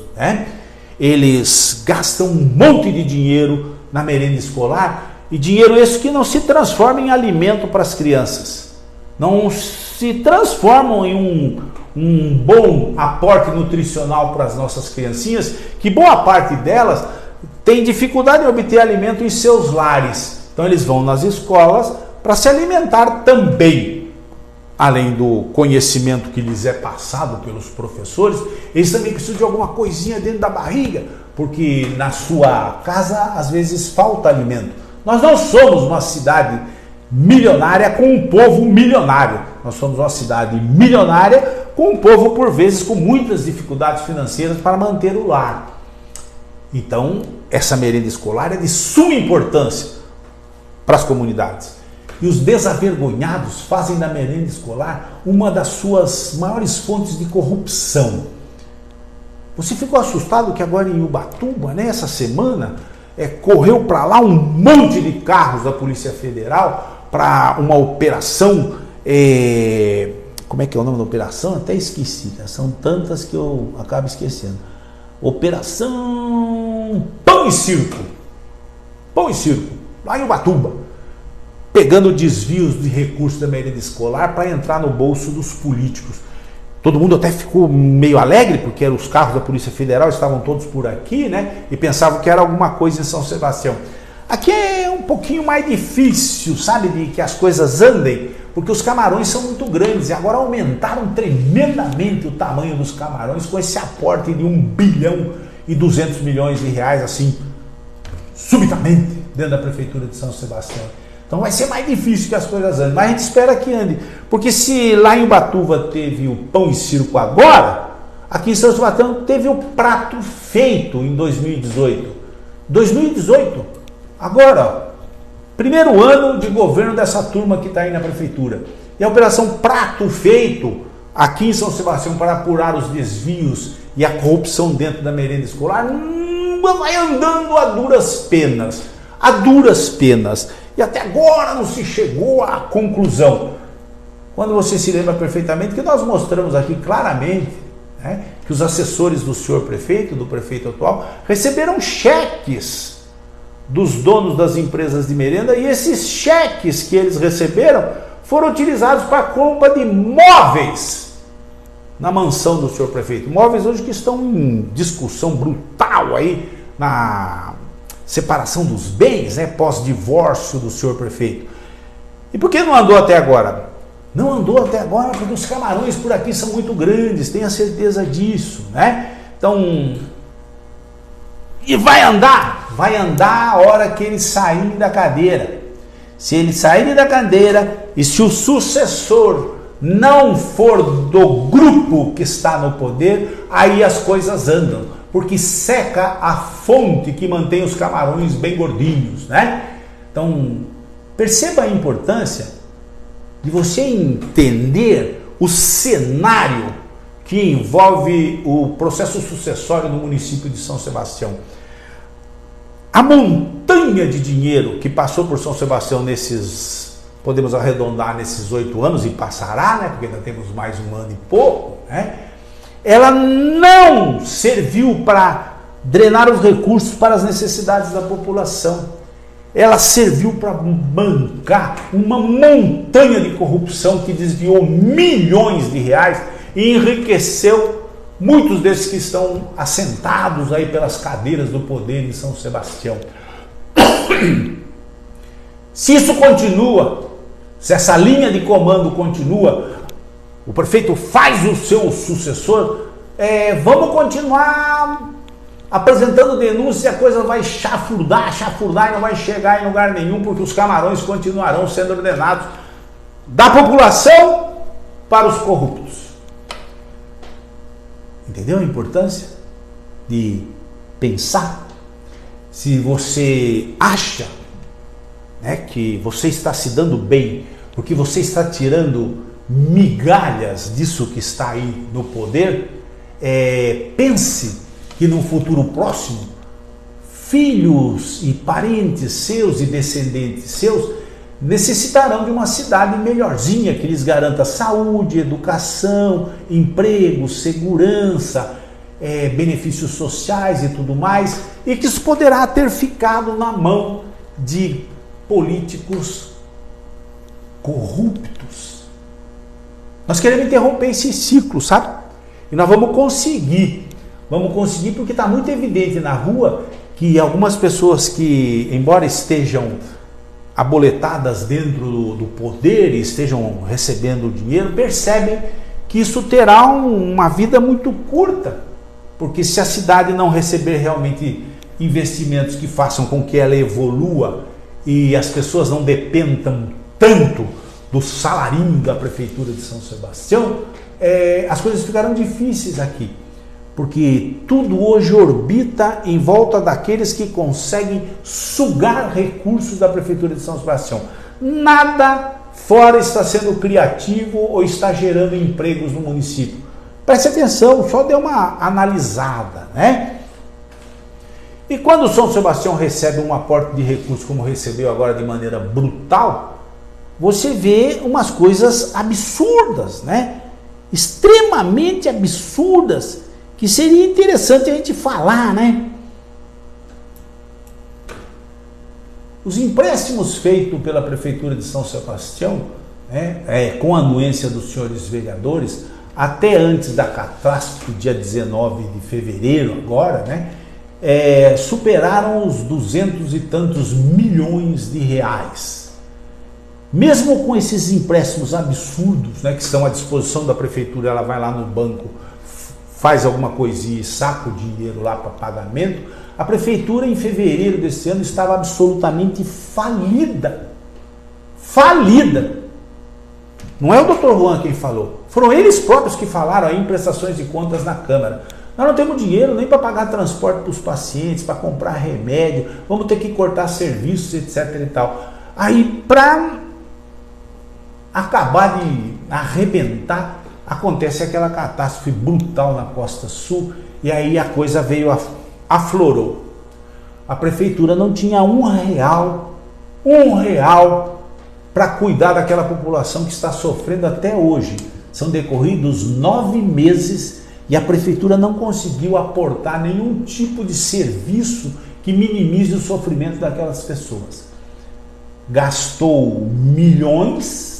Eles gastam um monte de dinheiro na merenda escolar, e dinheiro esse que não se transforma em alimento para as crianças, não se transformam em um bom aporte nutricional para as nossas criancinhas, que boa parte delas tem dificuldade em obter alimento em seus lares. Então eles vão nas escolas para se alimentar também. Além do conhecimento que lhes é passado pelos professores, eles também precisam de alguma coisinha dentro da barriga, porque na sua casa às vezes falta alimento. Nós não somos uma cidade milionária com um povo milionário. Nós somos uma cidade milionária com um povo, por vezes, com muitas dificuldades financeiras para manter o lar. Então, essa merenda escolar é de suma importância para as comunidades. E os desavergonhados fazem da merenda escolar uma das suas maiores fontes de corrupção. Você ficou assustado que agora em Ubatuba, nessa semana, correu para lá um monte de carros da Polícia Federal para uma operação, como é que é o nome da operação? Até esqueci, né? São tantas que eu acabo esquecendo. Operação Pão e Circo. Pão e Circo, lá em Ubatuba. Pegando desvios de recursos da merenda escolar para entrar no bolso dos políticos. Todo mundo até ficou meio alegre, porque os carros da Polícia Federal estavam todos por aqui, né? E pensavam que era alguma coisa em São Sebastião. Aqui é um pouquinho mais difícil, sabe, de que as coisas andem, porque os camarões são muito grandes e agora aumentaram tremendamente o tamanho dos camarões com esse aporte de 1 bilhão e 200 milhões de reais, assim, subitamente, dentro da Prefeitura de São Sebastião. Então vai ser mais difícil que as coisas andem, mas a gente espera que ande, porque se lá em Ubatuba teve o Pão e Circo agora, aqui em São Sebastião teve o Prato Feito em 2018. 2018, agora, primeiro ano de governo dessa turma que está aí na Prefeitura. E a Operação Prato Feito, aqui em São Sebastião, para apurar os desvios e a corrupção dentro da merenda escolar, vai andando a duras penas. A duras penas. E até agora não se chegou à conclusão. Quando você se lembra perfeitamente que nós mostramos aqui claramente, né, que os assessores do senhor prefeito, do prefeito atual, receberam cheques dos donos das empresas de merenda, e esses cheques que eles receberam foram utilizados para a compra de móveis na mansão do senhor prefeito. Móveis hoje que estão em discussão brutal aí na separação dos bens, né, pós-divórcio do senhor prefeito. E por que não andou até agora? Não andou até agora porque os camarões por aqui são muito grandes, tenha certeza disso, né? Então, e vai andar a hora que eles saírem da cadeira. Se eles saírem da cadeira e se o sucessor não for do grupo que está no poder, aí as coisas andam. Porque seca a fonte que mantém os camarões bem gordinhos, né? Então, perceba a importância de você entender o cenário que envolve o processo sucessório no município de São Sebastião. A montanha de dinheiro que passou por São Sebastião nesses, podemos arredondar, nesses 8 anos, e passará, né? Porque ainda temos mais um ano e pouco, né? Ela não serviu para drenar os recursos para as necessidades da população. Ela serviu para bancar uma montanha de corrupção que desviou milhões de reais e enriqueceu muitos desses que estão assentados aí pelas cadeiras do poder em São Sebastião. Se isso continua, se essa linha de comando continua, o prefeito faz o seu sucessor, vamos continuar apresentando denúncia, a coisa vai chafurdar e não vai chegar em lugar nenhum, porque os camarões continuarão sendo ordenados da população para os corruptos. Entendeu a importância de pensar? Se você acha, né, que você está se dando bem, porque você está tirando migalhas disso que está aí no poder, pense que no futuro próximo, filhos e parentes seus e descendentes seus necessitarão de uma cidade melhorzinha, que lhes garanta saúde, educação, emprego, segurança, benefícios sociais e tudo mais, e que isso poderá ter ficado na mão de políticos corruptos. Nós queremos interromper esse ciclo, sabe? E nós vamos conseguir porque está muito evidente na rua que algumas pessoas que, embora estejam aboletadas dentro do poder e estejam recebendo dinheiro, percebem que isso terá uma vida muito curta, porque se a cidade não receber realmente investimentos que façam com que ela evolua e as pessoas não dependam tanto do salarinho da Prefeitura de São Sebastião, as coisas ficarão difíceis aqui, porque tudo hoje orbita em volta daqueles que conseguem sugar recursos da Prefeitura de São Sebastião. Nada fora está sendo criativo ou está gerando empregos no município. Preste atenção, só dê uma analisada, né? E quando o São Sebastião recebe um aporte de recursos como recebeu agora de maneira brutal, você vê umas coisas absurdas, né? Extremamente absurdas, que seria interessante a gente falar, né? Os empréstimos feitos pela Prefeitura de São Sebastião, né, com a anuência dos senhores vereadores, até antes da catástrofe, dia 19 de fevereiro agora, né, superaram os 200 e tantos milhões de reais. Mesmo com esses empréstimos absurdos, né, que estão à disposição da Prefeitura, ela vai lá no banco, faz alguma coisinha e saca o dinheiro lá para pagamento, a Prefeitura em fevereiro desse ano estava absolutamente falida. Falida. Não é o Dr. Juan quem falou, foram eles próprios que falaram aí em prestações de contas na Câmara. Nós não temos dinheiro nem para pagar transporte para os pacientes, para comprar remédio, vamos ter que cortar serviços, etc e tal. Aí, para acabar de arrebentar, acontece aquela catástrofe brutal na Costa Sul, e aí a coisa veio, aflorou. A Prefeitura não tinha um real para cuidar daquela população que está sofrendo até hoje. São decorridos 9 meses e a Prefeitura não conseguiu aportar nenhum tipo de serviço que minimize o sofrimento daquelas pessoas. Gastou milhões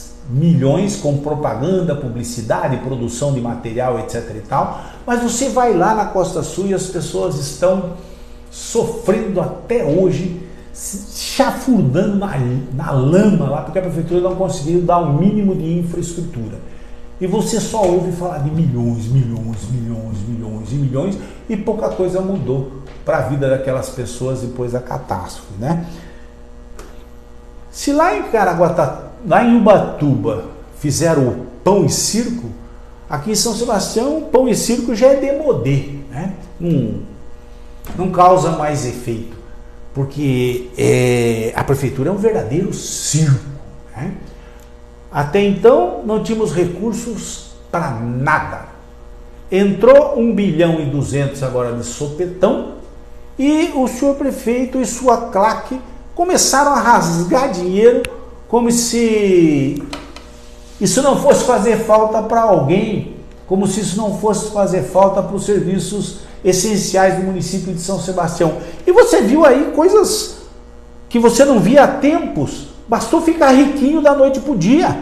com propaganda, publicidade, produção de material, etc e tal, mas você vai lá na Costa Sul e as pessoas estão sofrendo até hoje, chafurdando na lama lá, porque a Prefeitura não conseguiu dar um mínimo de infraestrutura. E você só ouve falar de milhões e pouca coisa mudou para a vida daquelas pessoas depois da catástrofe, né? Se lá em Caraguatatuba, lá em Ubatuba, fizeram o pão e circo, aqui em São Sebastião, pão e circo já é demodê, né? Não causa mais efeito, porque a Prefeitura é um verdadeiro circo, né? Até então, não tínhamos recursos para nada. Entrou 1,2 bilhão agora de sopetão, e o senhor prefeito e sua claque começaram a rasgar dinheiro como se isso não fosse fazer falta para alguém, como se isso não fosse fazer falta para os serviços essenciais do município de São Sebastião. E você viu aí coisas que você não via há tempos, bastou ficar riquinho da noite para o dia,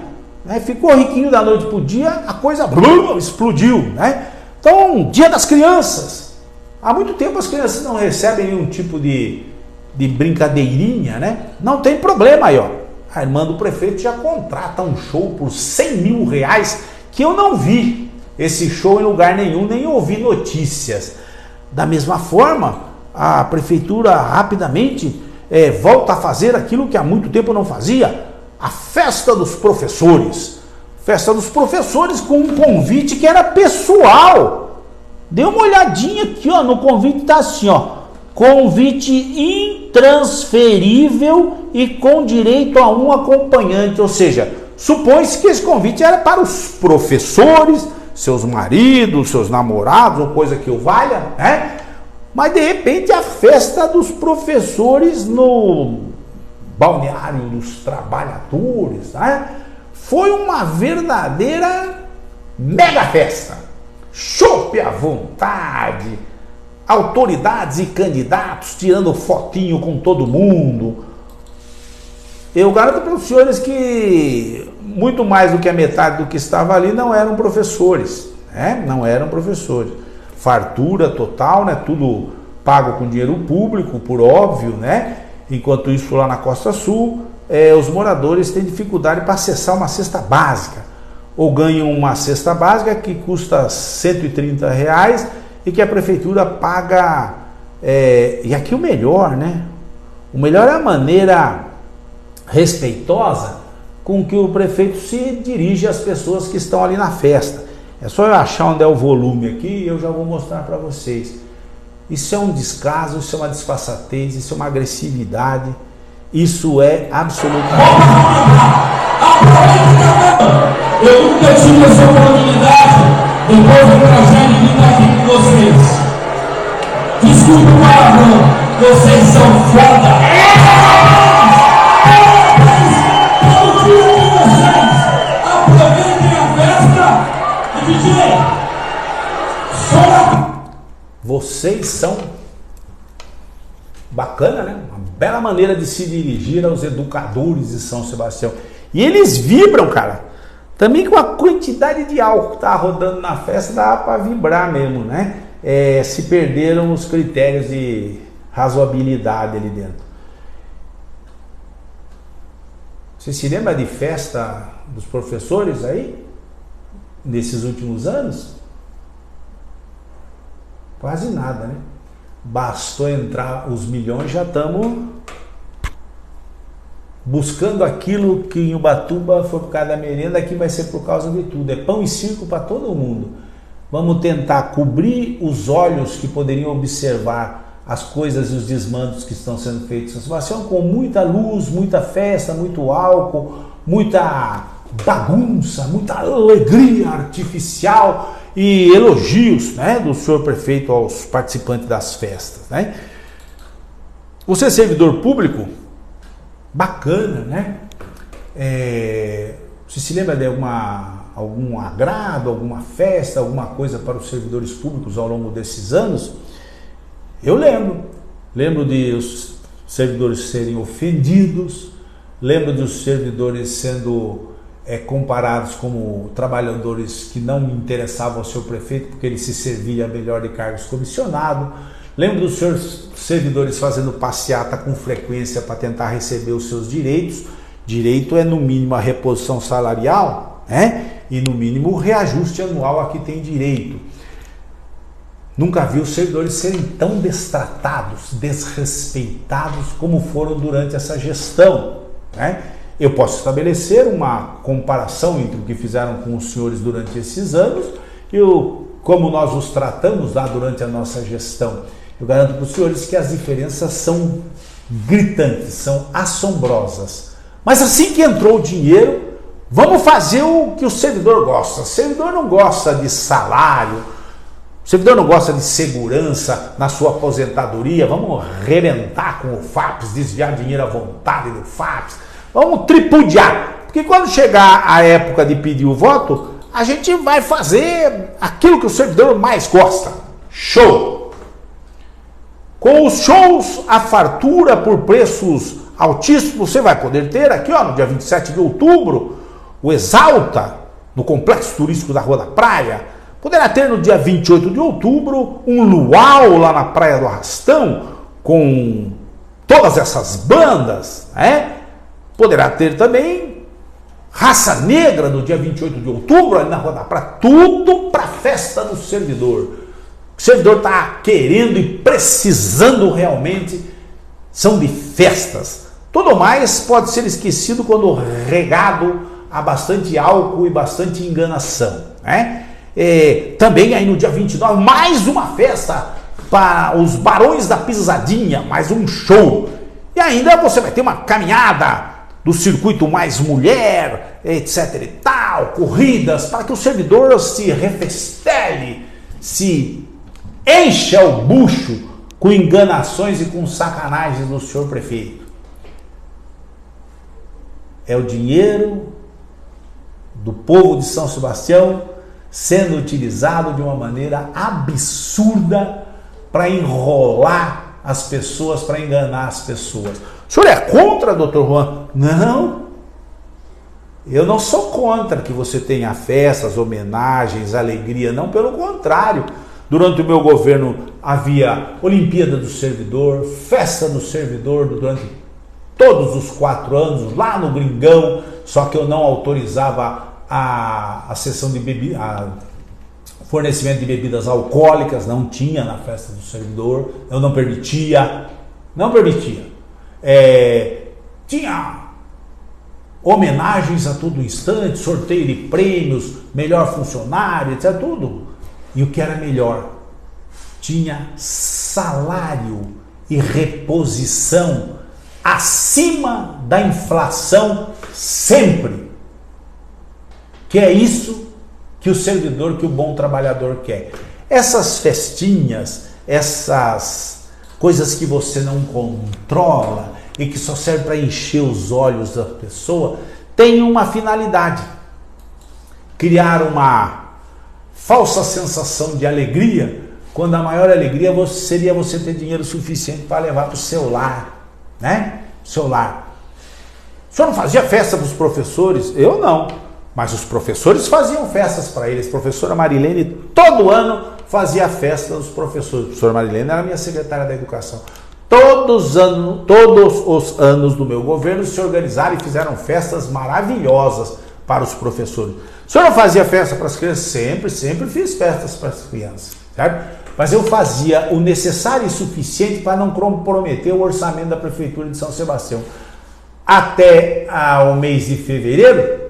né? Ficou riquinho da noite para o dia, a coisa explodiu, né? Então, Dia das Crianças, há muito tempo as crianças não recebem nenhum tipo de brincadeirinha, né? Não tem problema aí, ó. A irmã do prefeito já contrata um show por 100 mil reais, que eu não vi esse show em lugar nenhum, nem ouvi notícias. Da mesma forma, a Prefeitura rapidamente volta a fazer aquilo que há muito tempo não fazia, a Festa dos Professores. Festa dos Professores com um convite que era pessoal. Dê uma olhadinha aqui, ó, no convite tá assim, ó. Convite intransferível e com direito a um acompanhante, ou seja, supõe-se que esse convite era para os professores, seus maridos, seus namorados, ou coisa que o valha, né? Mas de repente a festa dos professores no balneário dos trabalhadores, né? Foi uma verdadeira mega festa, chope à vontade, autoridades e candidatos tirando fotinho com todo mundo. Eu garanto para os senhores que muito mais do que a metade do que estava ali não eram professores, né? Não eram professores. Fartura total, né? Tudo pago com dinheiro público, por óbvio, né? Enquanto isso, lá na Costa Sul, os moradores têm dificuldade para acessar uma cesta básica, ou ganham uma cesta básica que custa R$130 e que a prefeitura paga. E aqui o melhor, né? O melhor é a maneira respeitosa com que o prefeito se dirige às pessoas que estão ali na festa. É só eu achar onde é o volume aqui e eu já vou mostrar para vocês. Isso é um descaso, isso é uma disfarçatez, isso é uma agressividade, isso é absolutamente... Eu nunca tive essa oportunidade depois da tragédia de estar aqui com vocês. Desculpa o palavrão, vocês são foda! Aproveitem a festa e DJ, vocês são bacana, né? Uma bela maneira de se dirigir aos educadores de São Sebastião. E eles vibram, cara. Também com a quantidade de álcool que tá rodando na festa, dá para vibrar mesmo, né? Se perderam os critérios de razoabilidade ali dentro. Você se lembra de festa dos professores aí? Nesses últimos anos? Quase nada, né? Bastou entrar os milhões, já estamos buscando aquilo que em Ubatuba foi por causa da merenda, aqui vai ser por causa de tudo. É pão e circo para todo mundo. Vamos tentar cobrir os olhos que poderiam observar as coisas e os desmandos que estão sendo feitos em São Sebastião com muita luz, muita festa, muito álcool, muita bagunça, muita alegria artificial e elogios, né, do senhor prefeito aos participantes das festas, né? Você é servidor público? Bacana, né? Você se lembra de algum agrado, alguma festa, alguma coisa para os servidores públicos ao longo desses anos? Eu lembro de os servidores serem ofendidos, lembro dos servidores sendo comparados como trabalhadores que não interessavam ao seu prefeito porque ele se servia melhor de cargos comissionados. Lembro dos seus servidores fazendo passeata com frequência para tentar receber os seus direitos. Direito é no mínimo a reposição salarial, né? E no mínimo o reajuste anual a que tem direito. Nunca vi os servidores serem tão destratados, desrespeitados como foram durante essa gestão, né? Eu posso estabelecer uma comparação entre o que fizeram com os senhores durante esses anos e como nós os tratamos lá durante a nossa gestão. Eu garanto para os senhores que as diferenças são gritantes, são assombrosas. Mas assim que entrou o dinheiro, vamos fazer o que o servidor gosta. O servidor não gosta de salário, o servidor não gosta de segurança na sua aposentadoria. Vamos arrebentar com o FAPES, desviar dinheiro à vontade do FAPES. Vamos tripudiar, porque quando chegar a época de pedir o voto, a gente vai fazer aquilo que o servidor mais gosta. Show! Com os shows, a fartura por preços altíssimos, você vai poder ter aqui, ó, no dia 27 de outubro, o Exalta, no Complexo Turístico da Rua da Praia. Poderá ter no dia 28 de outubro um luau lá na Praia do Arrastão, com todas essas bandas, né? Poderá ter também Raça Negra no dia 28 de outubro, ali na Rua da Praia. Tudo para a festa do servidor. O servidor está querendo e precisando realmente são de festas. Tudo mais pode ser esquecido quando regado a bastante álcool e bastante enganação, né? Também aí no dia 29, mais uma festa para os Barões da Pisadinha, mais um show. E ainda você vai ter uma caminhada do circuito Mais Mulher, etc e tal, corridas, para que o servidor se refestele, se encha o bucho com enganações e com sacanagens do senhor prefeito. É o dinheiro do povo de São Sebastião sendo utilizado de uma maneira absurda para enrolar as pessoas, para enganar as pessoas. O senhor é contra, doutor Juan? Não. Eu não sou contra que você tenha festas, homenagens, alegria, não, pelo contrário. Durante o meu governo havia Olimpíada do Servidor, Festa do Servidor durante todos os 4 anos, lá no Gringão, só que eu não autorizava a sessão de fornecimento de bebidas alcoólicas, não tinha na Festa do Servidor, eu não permitia. Tinha homenagens a todo instante, sorteio de prêmios, melhor funcionário, etc. Tudo. E o que era melhor, tinha salário e reposição acima da inflação sempre. Que é isso que o servidor, que o bom trabalhador quer. Essas festinhas, essas coisas que você não controla e que só serve para encher os olhos da pessoa, tem uma finalidade: criar uma falsa sensação de alegria, quando a maior alegria seria você ter dinheiro suficiente para levar para o seu lar, né? Seu lar. O senhor não fazia festa para os professores? Eu não, mas os professores faziam festas para eles. A professora Marilene todo ano fazia festa dos professores. A professora Marilene era minha secretária da educação. Todos os anos do meu governo se organizaram e fizeram festas maravilhosas para os professores. O senhor não fazia festa para as crianças? Sempre fiz festas para as crianças, certo? Mas eu fazia o necessário e suficiente para não comprometer o orçamento da Prefeitura de São Sebastião. Até o mês de fevereiro,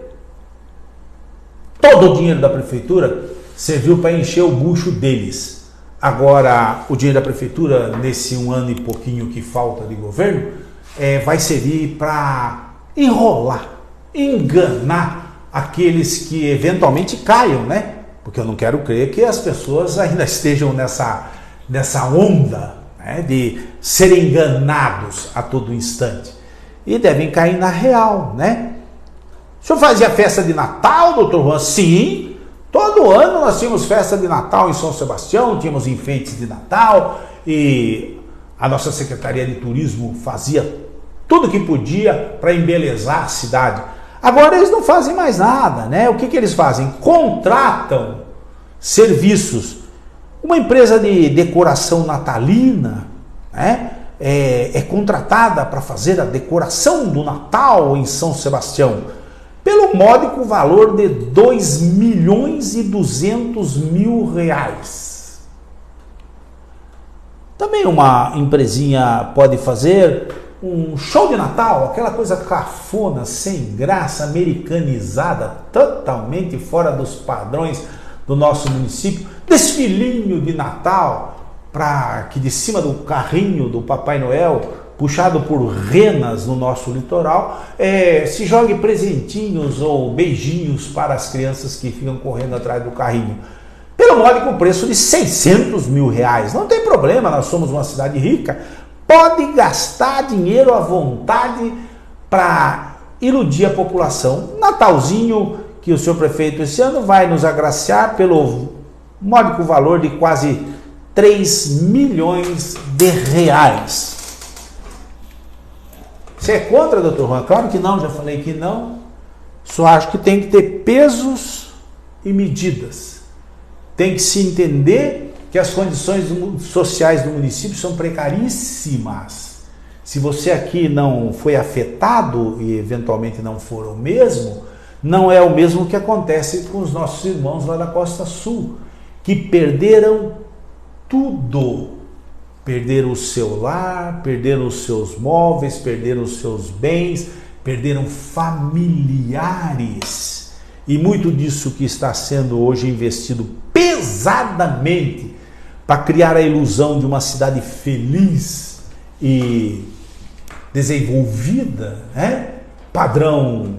todo o dinheiro da Prefeitura serviu para encher o bucho deles. Agora, o dinheiro da Prefeitura, nesse 1 ano e pouquinho que falta de governo, vai servir para enrolar, enganar aqueles que eventualmente caiam, né? Porque eu não quero crer que as pessoas ainda estejam nessa onda, né, de serem enganados a todo instante. E devem cair na real, né? O senhor fazia festa de Natal, doutor Juan? Sim. Todo ano nós tínhamos festa de Natal em São Sebastião, tínhamos enfeites de Natal e a nossa Secretaria de Turismo fazia tudo que podia para embelezar a cidade. Agora eles não fazem mais nada, né? O que eles fazem? Contratam serviços. Uma empresa de decoração natalina, né, é contratada para fazer a decoração do Natal em São Sebastião, pelo módico valor de R$2.200.000. Também uma empresinha pode fazer um show de Natal, aquela coisa cafona, sem graça, americanizada, totalmente fora dos padrões do nosso município. Desfilinho de Natal, para que de cima do carrinho do Papai Noel, puxado por renas no nosso litoral, se jogue presentinhos ou beijinhos para as crianças que ficam correndo atrás do carrinho. Pelo módico preço de R$600 mil. Não tem problema, nós somos uma cidade rica. Pode gastar dinheiro à vontade para iludir a população. Natalzinho, que o senhor prefeito esse ano vai nos agraciar pelo módico valor de quase R$3 milhões. Você é contra, doutor Juan? Claro que não, já falei que não. Só acho que tem que ter pesos e medidas. Tem que se entender que as condições sociais do município são precaríssimas. Se você aqui não foi afetado e eventualmente não for o mesmo, não é o mesmo que acontece com os nossos irmãos lá da Costa Sul, que perderam tudo. Perderam o seu lar, perderam os seus móveis, perderam os seus bens, perderam familiares. E muito disso que está sendo hoje investido pesadamente para criar a ilusão de uma cidade feliz e desenvolvida, né? Padrão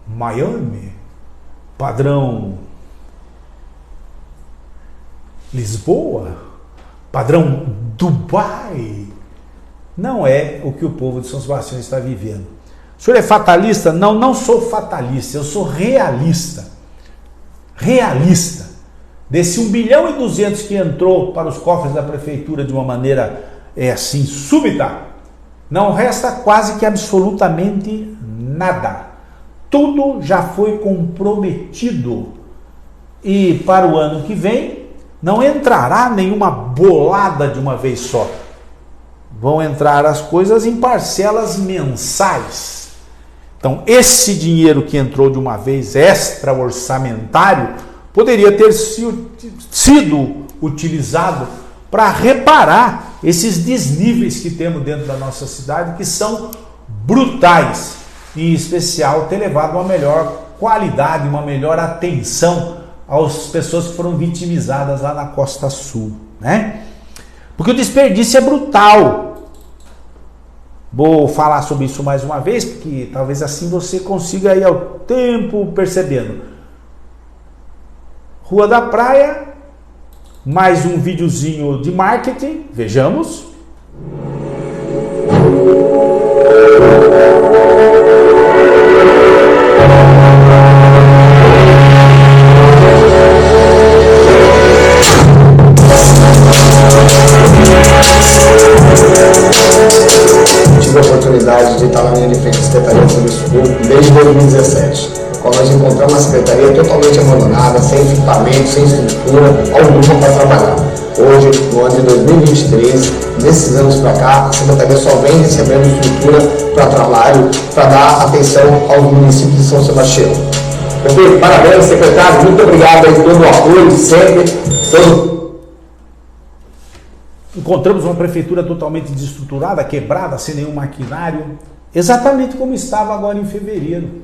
Miami, padrão Lisboa, padrão Dubai, não é o que o povo de São Sebastião está vivendo. O senhor é fatalista? Não, não sou fatalista, eu sou realista. Realista. Desse 1,2 bilhão que entrou para os cofres da prefeitura de uma maneira assim súbita, não resta quase que absolutamente nada. tudo já foi comprometido. E para o ano que vem, não entrará nenhuma bolada de uma vez só. Vão entrar as coisas em parcelas mensais. Então, esse dinheiro que entrou de uma vez extra-orçamentário poderia ter sido utilizado para reparar esses desníveis que temos dentro da nossa cidade, que são brutais, em especial ter levado uma melhor qualidade, uma melhor atenção às pessoas que foram vitimizadas lá na Costa Sul, né? Porque o desperdício é brutal. Vou falar sobre isso mais uma vez, porque talvez assim você consiga aí ao tempo percebendo. Rua da Praia, mais um videozinho de marketing, vejamos. Tive a oportunidade de estar na linha de frente da Secretaria de Serviço Público desde 2017, quando nós encontramos a Secretaria totalmente abandonada, sem equipamento, sem estrutura, alguma para trabalhar. Hoje, no ano de 2023, nesses anos para cá, a Secretaria só vem recebendo estrutura para trabalho, para dar atenção aos municípios de São Sebastião. Prefeito, parabéns, secretário, muito obrigado aí por todo o apoio, sempre, Encontramos uma prefeitura totalmente desestruturada, quebrada, sem nenhum maquinário, exatamente como estava agora em fevereiro.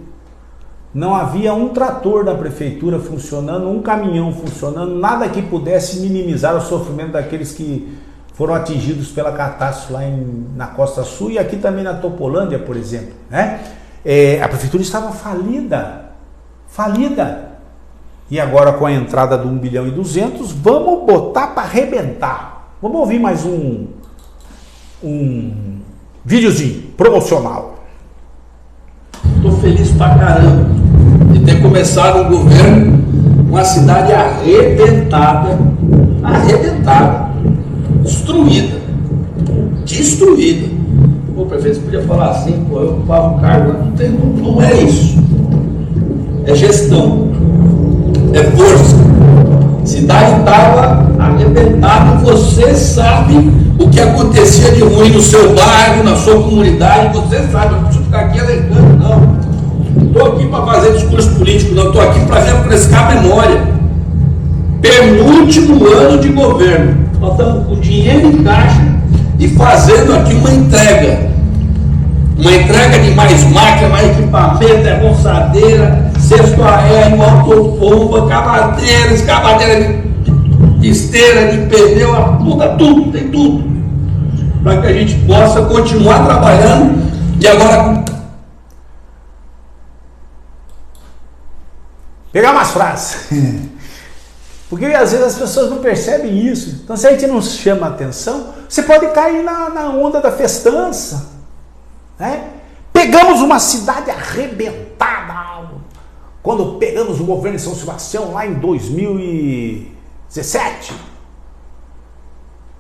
Não havia um trator da prefeitura funcionando, um caminhão funcionando, nada que pudesse minimizar o sofrimento daqueles que foram atingidos pela catástrofe lá na Costa Sul e aqui também na Topolândia, por exemplo, né? A prefeitura estava falida. E agora com a entrada do 1,2 bilhão, vamos botar para arrebentar. Vamos ouvir mais um videozinho promocional. Estou feliz pra caramba de ter começado um governo, uma cidade arrebentada, destruída. Pô, prefeito, você podia falar assim, pô, eu ocupava o cargo, não é isso. É gestão, é força. A cidade estava arrebentada e você sabe o que acontecia de ruim no seu bairro, na sua comunidade, você sabe, não preciso ficar aqui elegando, não. Estou aqui para fazer discurso político, não, estou aqui para refrescar a memória. Penúltimo ano de governo, nós estamos com dinheiro em caixa e fazendo aqui uma entrega de mais máquina, mais equipamento, roçadeira, cesto aéreo, autopompa, escavadeira de esteira, de pneu, tudo, tem tudo, para que a gente possa continuar trabalhando. E agora pegar umas frases, porque às vezes as pessoas não percebem isso. Então, se a gente não chama atenção, você pode cair na onda da festança, né? Pegamos uma cidade arrebentada quando pegamos o governo de São Sebastião lá em 2017.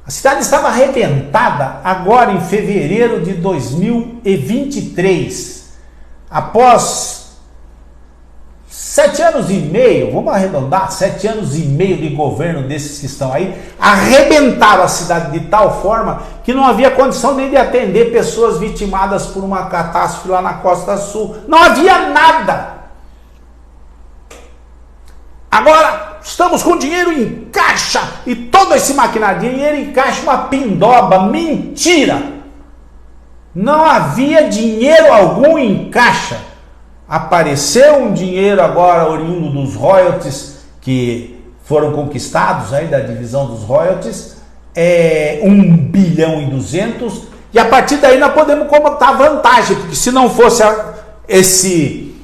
A cidade estava arrebentada agora em fevereiro de 2023, após 7 anos e meio, vamos arredondar, 7 anos e meio de governo desses que estão aí, arrebentaram a cidade de tal forma que não havia condição nem de atender pessoas vitimadas por uma catástrofe lá na Costa Sul. Não havia nada. Agora estamos com dinheiro em caixa e todo esse maquinário, dinheiro em caixa, uma pindoba, mentira. Não havia dinheiro algum em caixa. Apareceu um dinheiro agora oriundo dos royalties que foram conquistados aí da divisão dos royalties, 1,2 bilhão, e a partir daí nós podemos comentar vantagem, porque se não fosse esse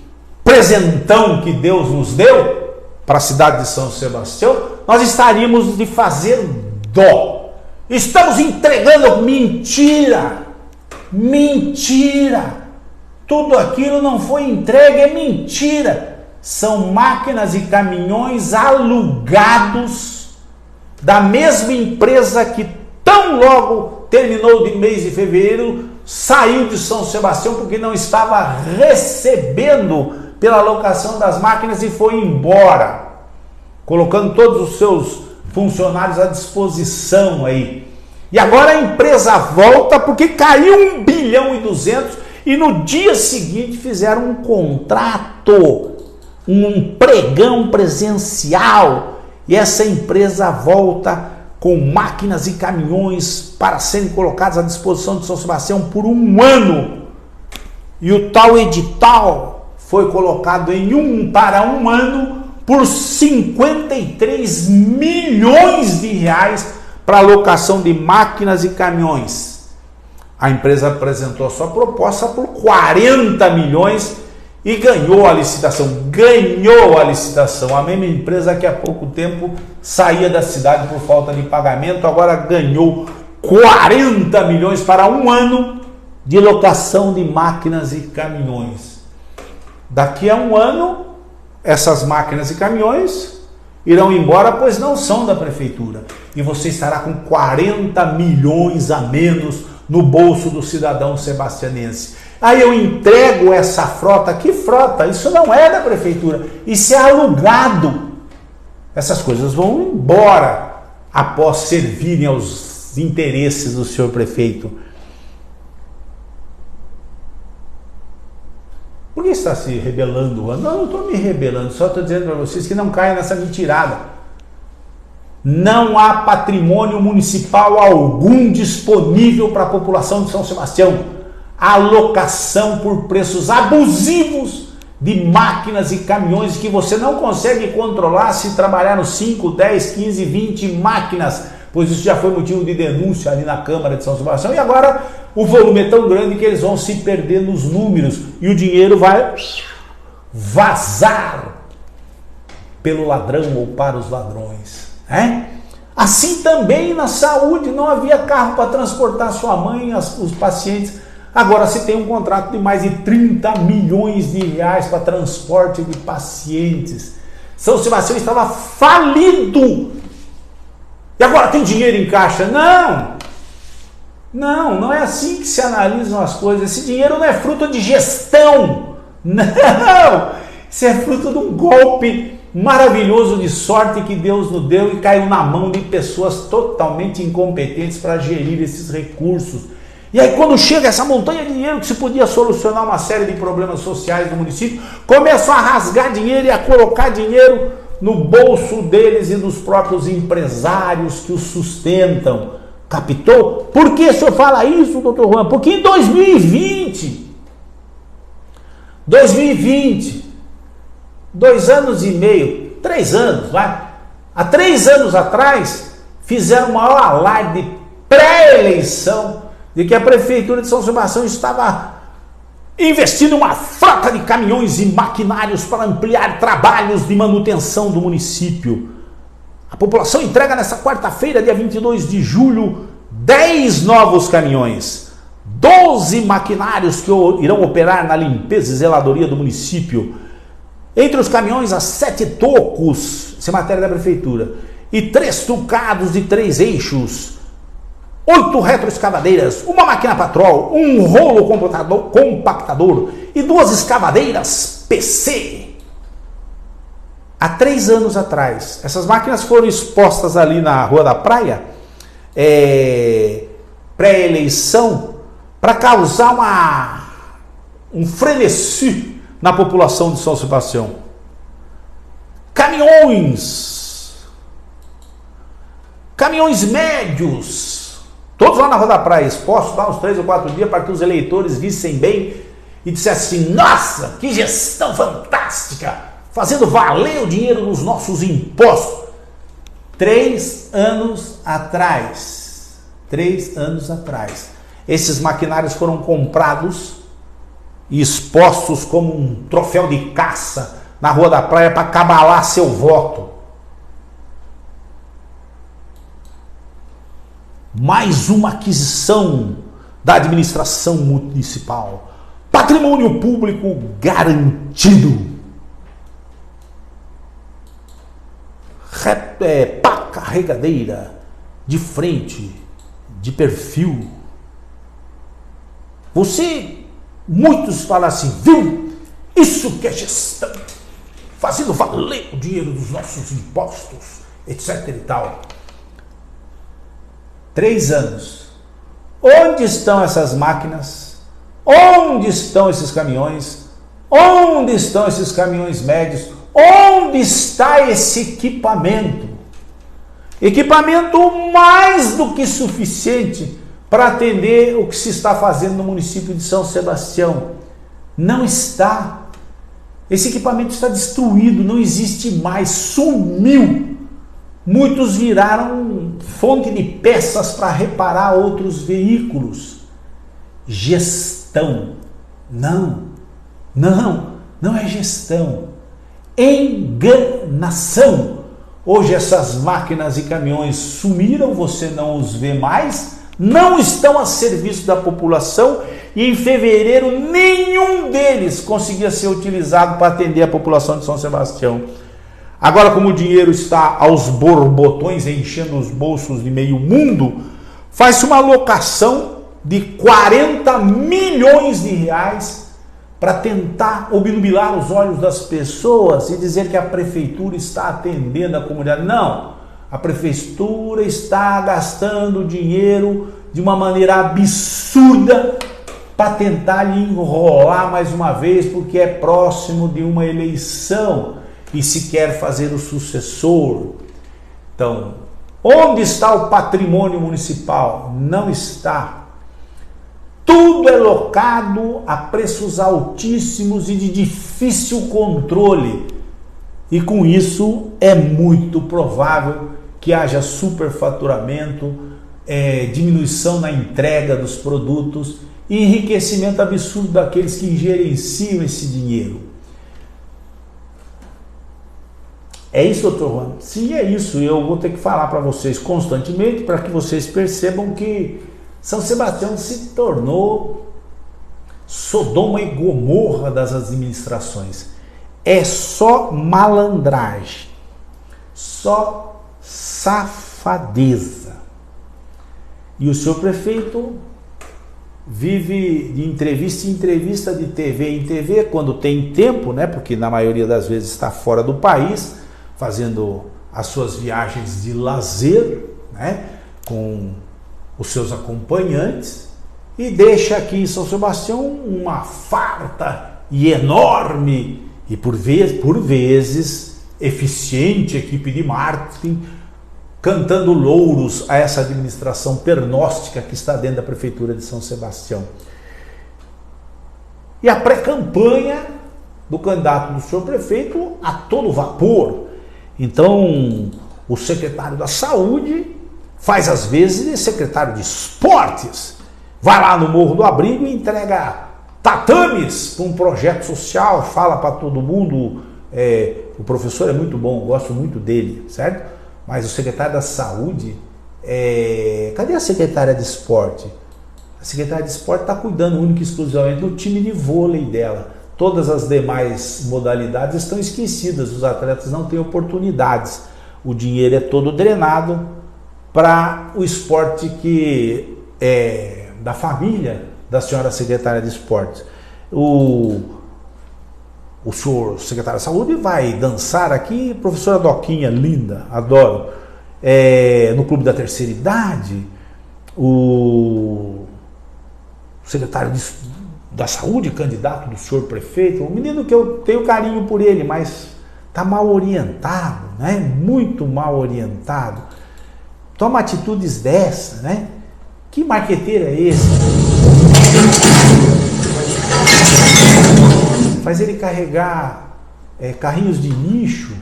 presentão que Deus nos deu para a cidade de São Sebastião, nós estaríamos de fazer dó. Estamos entregando mentira. Tudo aquilo não foi entregue, é mentira. São máquinas e caminhões alugados da mesma empresa que tão logo terminou de mês de fevereiro, saiu de São Sebastião porque não estava recebendo pela locação das máquinas e foi embora, colocando todos os seus funcionários à disposição aí. E agora a empresa volta porque caiu 1,2 bilhão e no dia seguinte fizeram um contrato, um pregão presencial, e essa empresa volta com máquinas e caminhões para serem colocados à disposição de São Sebastião por 1 ano. E o tal edital foi colocado para um ano por 53 milhões de reais para alocação de máquinas e caminhões. A empresa apresentou a sua proposta por 40 milhões e ganhou a licitação. A mesma empresa que há pouco tempo saía da cidade por falta de pagamento, agora ganhou 40 milhões para 1 ano de locação de máquinas e caminhões. Daqui a 1 ano, essas máquinas e caminhões irão embora, pois não são da prefeitura. E você estará com 40 milhões a menos no bolso do cidadão sebastianense. Aí eu entrego essa frota. Que frota? Isso não é da prefeitura, isso é alugado. Essas coisas vão embora após servirem aos interesses do senhor prefeito. Por que está se rebelando? Não estou me rebelando, só estou dizendo para vocês que não caiam nessa mentirada. Não há patrimônio municipal algum disponível para a população de São Sebastião. Alocação por preços abusivos de máquinas e caminhões que você não consegue controlar se trabalhar nos 5, 10, 15, 20 máquinas, pois isso já foi motivo de denúncia ali na Câmara de São Sebastião, e agora o volume é tão grande que eles vão se perder nos números e o dinheiro vai vazar pelo ladrão ou para os ladrões. Assim também na saúde, não havia carro para transportar sua mãe, os pacientes. Agora se tem um contrato de mais de 30 milhões de reais para transporte de pacientes. São Sebastião estava falido. E agora tem dinheiro em caixa? Não é assim que se analisam as coisas. Esse dinheiro não é fruto de gestão. Não! Isso é fruto de um golpe maravilhoso de sorte que Deus nos deu e caiu na mão de pessoas totalmente incompetentes para gerir esses recursos. E aí quando chega essa montanha de dinheiro que se podia solucionar uma série de problemas sociais do município, começam a rasgar dinheiro e a colocar dinheiro no bolso deles e dos próprios empresários que os sustentam. Captou? Por que o senhor fala isso, doutor Juan? Porque em 2020, 2 anos e meio, 3 anos, há 3 anos atrás, fizeram o maior alarde pré-eleição de que a Prefeitura de São Sebastião estava investindo uma frota de caminhões e maquinários para ampliar trabalhos de manutenção do município. A população entrega nesta quarta-feira, dia 22 de julho, 10 novos caminhões, 12 maquinários que irão operar na limpeza e zeladoria do município. Entre os caminhões, há 7 tocos, isso é matéria da Prefeitura, e 3 tucados de 3 eixos, 8 retroescavadeiras, uma máquina patrol, um rolo compactador e 2 escavadeiras PC. Há 3 anos atrás, essas máquinas foram expostas ali na Rua da Praia, pré-eleição, para causar um frenesi na população de São Sebastião. Caminhões médios, todos lá na Rua da Praia, expostos lá uns 3 ou 4 dias para que os eleitores vissem bem e dissessem assim: nossa, que gestão fantástica, fazendo valer o dinheiro dos nossos impostos. 3 anos atrás, esses maquinários foram comprados e expostos como um troféu de caça na Rua da Praia para cabalar seu voto. Mais uma aquisição da administração municipal. Patrimônio público garantido. Pá carregadeira de frente, de perfil. Muitos falam assim: viu? Isso que é gestão, fazendo valer o dinheiro dos nossos impostos, etc e tal. 3 anos. Onde estão essas máquinas? Onde estão esses caminhões? Onde estão esses caminhões médios? Onde está esse equipamento? Equipamento mais do que suficiente para atender o que se está fazendo no município de São Sebastião. Não está. Esse equipamento está destruído, não existe mais, sumiu. Muitos viraram fonte de peças para reparar outros veículos. Gestão. Não é gestão. Enganação. Hoje essas máquinas e caminhões sumiram, você não os vê mais, não estão a serviço da população e em fevereiro nenhum deles conseguia ser utilizado para atender a população de São Sebastião. Agora, como o dinheiro está aos borbotões enchendo os bolsos de meio mundo, faz-se uma alocação de 40 milhões de reais para tentar obnubilar os olhos das pessoas e dizer que a prefeitura está atendendo a comunidade. Não, a prefeitura está gastando dinheiro de uma maneira absurda para tentar lhe enrolar mais uma vez, porque é próximo de uma eleição e se quer fazer o sucessor. Então, onde está o patrimônio municipal? Não está. Tudo é locado a preços altíssimos e de difícil controle. E com isso é muito provável que haja superfaturamento, diminuição na entrega dos produtos e enriquecimento absurdo daqueles que gerenciam esse dinheiro. É isso, doutor Juan? Sim, é isso. Eu vou ter que falar para vocês constantemente para que vocês percebam que São Sebastião se tornou Sodoma e Gomorra das administrações. É só malandragem, só safadeza. E o senhor prefeito vive de entrevista em entrevista, de TV em TV, quando tem tempo, né? Porque na maioria das vezes está fora do país, fazendo as suas viagens de lazer, né? Com os seus acompanhantes, e deixa aqui em São Sebastião uma farta e enorme e por vezes eficiente equipe de marketing cantando louros a essa administração pernóstica que está dentro da prefeitura de São Sebastião. E a pré-campanha do candidato do senhor prefeito a todo vapor. Então, o secretário da Saúde faz às vezes de secretário de Esportes, vai lá no Morro do Abrigo e entrega tatames para um projeto social, fala para todo mundo, o professor é muito bom, gosto muito dele, certo? Mas o secretário da Saúde, cadê a secretária de Esporte? A secretária de Esporte está cuidando única e exclusivamente do time de vôlei dela. Todas as demais modalidades estão esquecidas, os atletas não têm oportunidades, o dinheiro é todo drenado para o esporte que é da família da senhora secretária de Esportes. O senhor secretário de Saúde vai dançar aqui, professora Doquinha, linda, adoro, no Clube da Terceira Idade. O secretário da Saúde, candidato do senhor prefeito, um menino que eu tenho carinho por ele, mas está mal orientado, né? Muito mal orientado. Toma atitudes dessa, né? Que marqueteiro é esse? Faz ele carregar carrinhos de lixo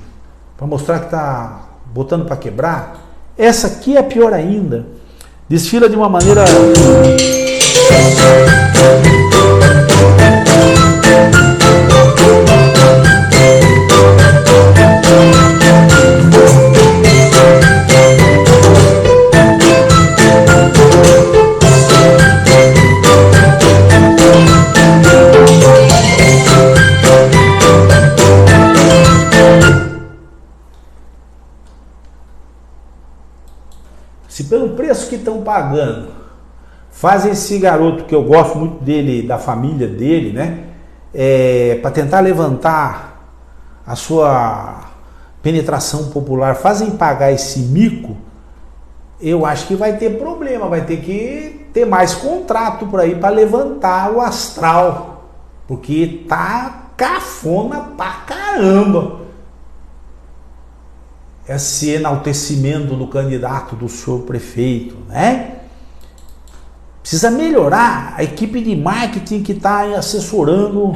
para mostrar que está botando para quebrar. Essa aqui é pior ainda. Desfila de uma maneira... Se pelo preço que estão pagando, faz esse garoto, que eu gosto muito dele, da família dele, né? para tentar levantar a sua penetração popular, fazem pagar esse mico, eu acho que vai ter problema, vai ter que ter mais contrato por aí para levantar o astral, porque tá cafona pra caramba esse enaltecimento do candidato, do senhor prefeito, né? Precisa melhorar a equipe de marketing que está assessorando.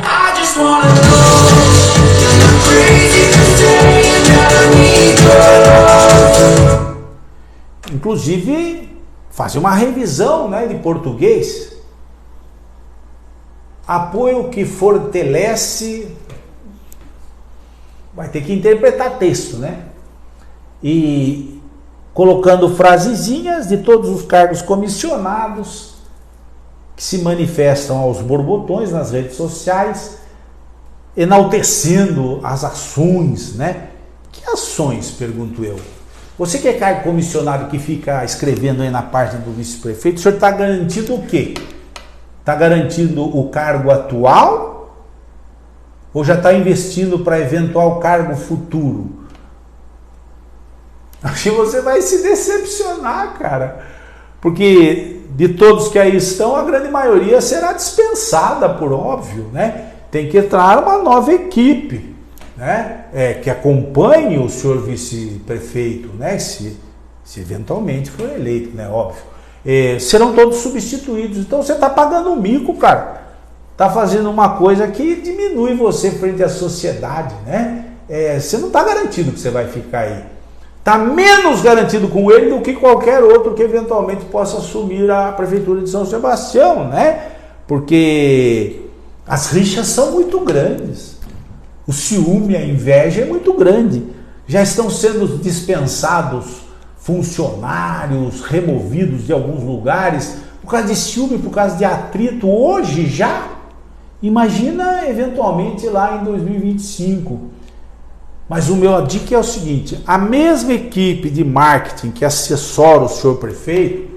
Inclusive, fazer uma revisão, né, de português. Apoio que fortalece. Vai ter que interpretar texto, né? E colocando frasezinhas de todos os cargos comissionados que se manifestam aos borbotões nas redes sociais, enaltecendo as ações, né? Que ações, pergunto eu? Você que é cargo comissionado que fica escrevendo aí na página do vice-prefeito, o senhor está garantindo o quê? Está garantindo o cargo atual ou já está investindo para eventual cargo futuro? Acho que você vai se decepcionar, cara, porque de todos que aí estão, a grande maioria será dispensada, por óbvio, né? Tem que entrar uma nova equipe, né? Que acompanhe o senhor vice-prefeito, né? Se eventualmente for eleito, né? Óbvio. Serão todos substituídos. Então você está pagando um mico, cara. Está fazendo uma coisa que diminui você frente à sociedade, né? Você não está garantido que você vai ficar aí. Está menos garantido com ele do que qualquer outro que eventualmente possa assumir a prefeitura de São Sebastião, né? Porque as rixas são muito grandes. O ciúme, a inveja é muito grande. Já estão sendo dispensados funcionários, removidos de alguns lugares, por causa de ciúme, por causa de atrito, hoje já. Imagina eventualmente lá em 2025. Mas o meu dica é o seguinte: a mesma equipe de marketing que assessora o senhor prefeito,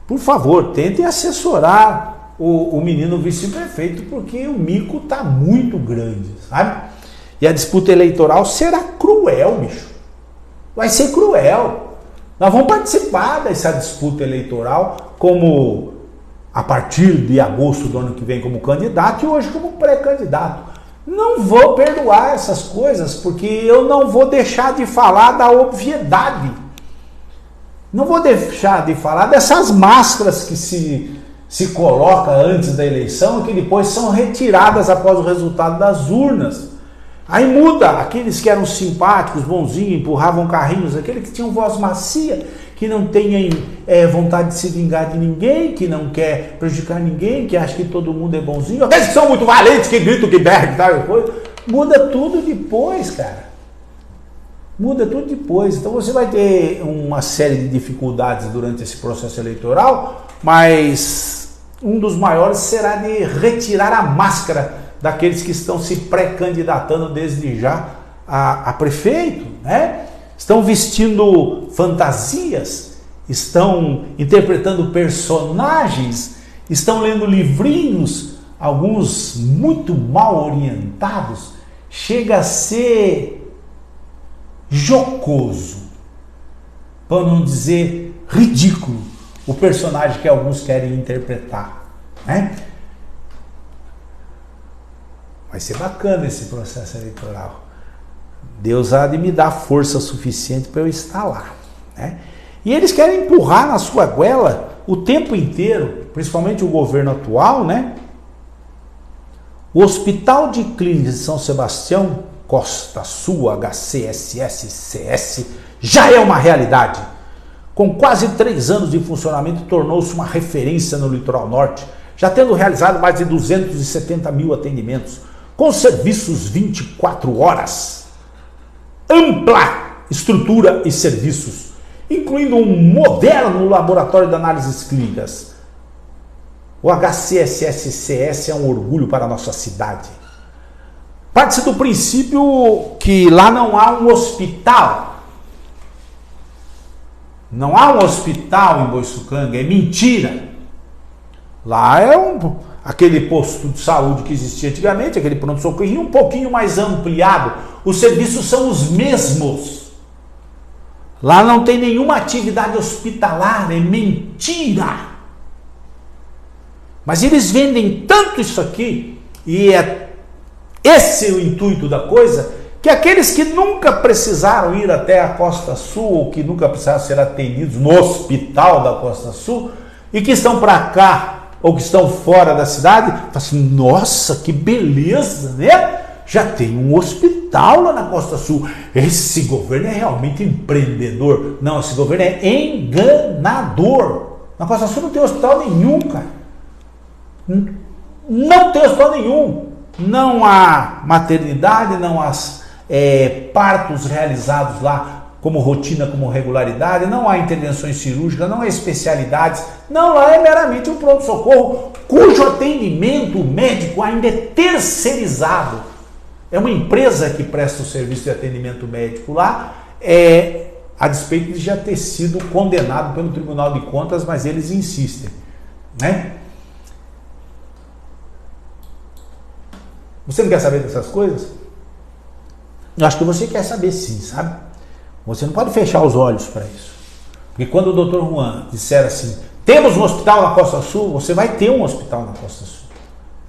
por favor, tentem assessorar o menino vice-prefeito, porque o mico está muito grande, sabe? E a disputa eleitoral será cruel, bicho. Vai ser cruel. Nós vamos participar dessa disputa eleitoral como a partir de agosto do ano que vem como candidato e hoje como pré-candidato. Não vou perdoar essas coisas, porque eu não vou deixar de falar da obviedade. Não vou deixar de falar dessas máscaras que se coloca antes da eleição e que depois são retiradas após o resultado das urnas. Aí muda, aqueles que eram simpáticos, bonzinhos, empurravam carrinhos, aqueles que tinham voz macia, que não tem vontade de se vingar de ninguém, que não quer prejudicar ninguém, que acha que todo mundo é bonzinho, aqueles que são muito valentes, que gritam, que berram, tal coisa. Muda tudo depois, cara. Muda tudo depois. Então você vai ter uma série de dificuldades durante esse processo eleitoral, mas um dos maiores será de retirar a máscara daqueles que estão se pré-candidatando desde já a prefeito, né? Estão vestindo fantasias, estão interpretando personagens, estão lendo livrinhos, alguns muito mal orientados. Chega a ser jocoso, para não dizer ridículo, o personagem que alguns querem interpretar, né? Vai ser bacana esse processo eleitoral. Deus há de me dar força suficiente para eu estar lá, né? E eles querem empurrar na sua goela o tempo inteiro, principalmente o governo atual, né? O Hospital de Clínicas de São Sebastião, Costa Sul, HCSSCS, já é uma realidade. Com quase 3 anos de funcionamento, tornou-se uma referência no litoral norte, já tendo realizado mais de 270 mil atendimentos, com serviços 24 horas. Ampla estrutura e serviços, incluindo um moderno laboratório de análises clínicas. O HCSSCS é um orgulho para a nossa cidade. Parte-se do princípio que lá não há um hospital. Não há um hospital em Boiçucanga, é mentira. Lá aquele posto de saúde que existia antigamente, aquele pronto-socorro, um pouquinho mais ampliado. Os serviços são os mesmos. Lá não tem nenhuma atividade hospitalar, é mentira. Mas eles vendem tanto isso aqui, e é esse o intuito da coisa, que aqueles que nunca precisaram ir até a Costa Sul, ou que nunca precisaram ser atendidos no hospital da Costa Sul, e que estão para cá, ou que estão fora da cidade, falam assim, nossa, que beleza, né? Já tem um hospital lá na Costa Sul. Esse governo é realmente empreendedor. Não, esse governo é enganador. Na Costa Sul não tem hospital nenhum, cara. Não tem hospital nenhum. Não há maternidade, não há partos realizados lá como rotina, como regularidade, não há intervenções cirúrgicas, não há especialidades, não, lá é meramente um pronto-socorro, cujo atendimento médico ainda é terceirizado. É uma empresa que presta o serviço de atendimento médico lá, a despeito de já ter sido condenado pelo Tribunal de Contas, mas eles insistem, né? Você não quer saber dessas coisas? Eu acho que você quer saber sim, sabe? Você não pode fechar os olhos para isso. Porque quando o Dr. Juan disser assim, temos um hospital na Costa Sul, você vai ter um hospital na Costa Sul.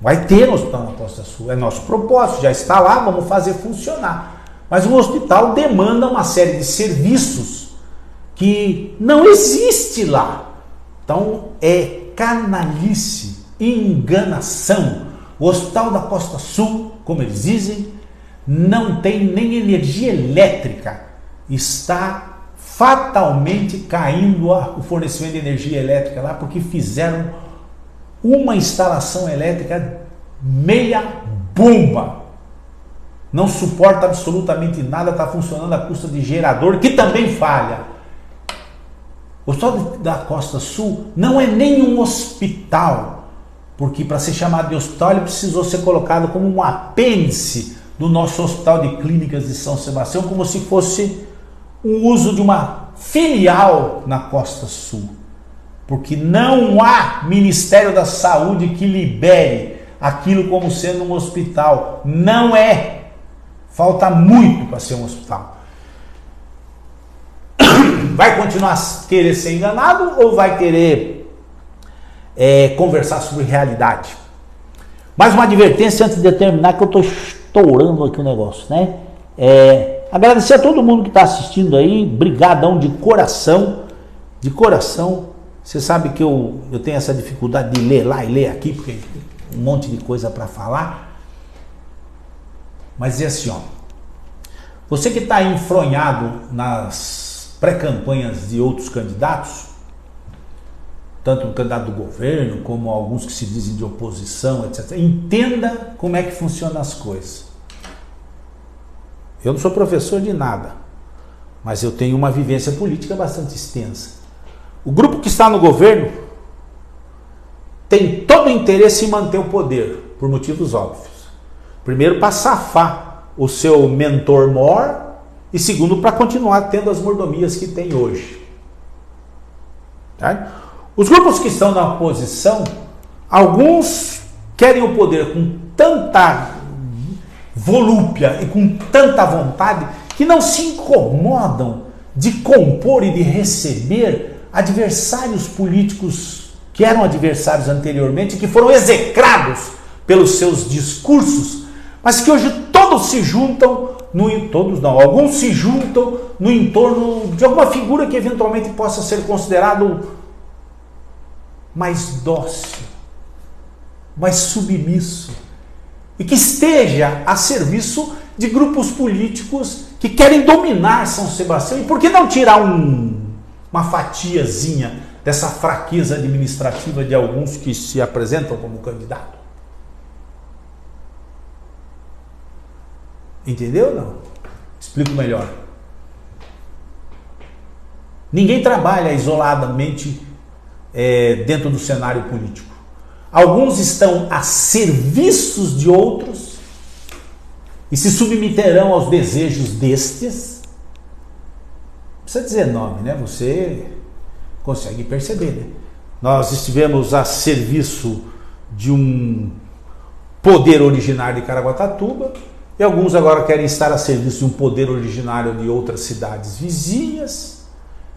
Vai ter um hospital na Costa Sul. É nosso propósito, já está lá, vamos fazer funcionar. Mas o hospital demanda uma série de serviços que não existe lá. Então é canalice, enganação. O hospital da Costa Sul, como eles dizem, não tem nem energia elétrica. Está fatalmente caindo o fornecimento de energia elétrica lá porque fizeram uma instalação elétrica meia bomba. Não suporta absolutamente nada, está funcionando à custa de gerador que também falha. O hospital da Costa Sul não é nenhum hospital, porque para ser chamado de hospital ele precisou ser colocado como um apêndice do nosso Hospital de Clínicas de São Sebastião, como se fosse o uso de uma filial na Costa Sul, porque não há Ministério da Saúde que libere aquilo como sendo um hospital. Não é. Falta muito para ser um hospital. Vai continuar a querer ser enganado ou vai querer conversar sobre realidade? Mais uma advertência antes de terminar, que eu estou estourando aqui o negócio, né? Agradecer a todo mundo que está assistindo aí, brigadão de coração, Você sabe que eu tenho essa dificuldade de ler lá e ler aqui, porque tem um monte de coisa para falar. Mas é assim, ó, você que está enfronhado nas pré-campanhas de outros candidatos, tanto o candidato do governo, como alguns que se dizem de oposição, etc., entenda como é que funcionam as coisas. Eu não sou professor de nada, mas eu tenho uma vivência política bastante extensa. O grupo que está no governo tem todo o interesse em manter o poder, por motivos óbvios. Primeiro, para safar o seu mentor mor, e segundo, para continuar tendo as mordomias que tem hoje. Tá? Os grupos que estão na oposição, alguns querem o poder com tanta volúpia e com tanta vontade que não se incomodam de compor e de receber adversários políticos que eram adversários anteriormente, que foram execrados pelos seus discursos, mas que hoje todos se juntam, alguns se juntam no entorno de alguma figura que eventualmente possa ser considerado mais dócil, mais submisso, e que esteja a serviço de grupos políticos que querem dominar São Sebastião. E por que não tirar uma fatiazinha dessa fraqueza administrativa de alguns que se apresentam como candidato? Entendeu? Não? Explico melhor. Ninguém trabalha isoladamente dentro do cenário político. Alguns estão a serviços de outros e se submeterão aos desejos destes. Não precisa dizer nome, né? Você consegue perceber, né? Nós estivemos a serviço de um poder originário de Caraguatatuba, e alguns agora querem estar a serviço de um poder originário de outras cidades vizinhas,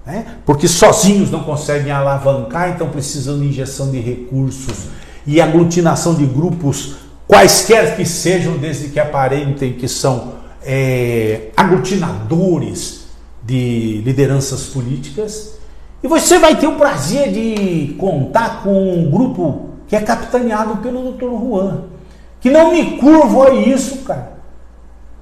né? Porque sozinhos não conseguem alavancar, então precisam de injeção de recursos e aglutinação de grupos, quaisquer que sejam, desde que aparentem que são aglutinadores de lideranças políticas. E você vai ter o prazer de contar com um grupo que é capitaneado pelo Dr. Juan, que não me curvo a isso, cara.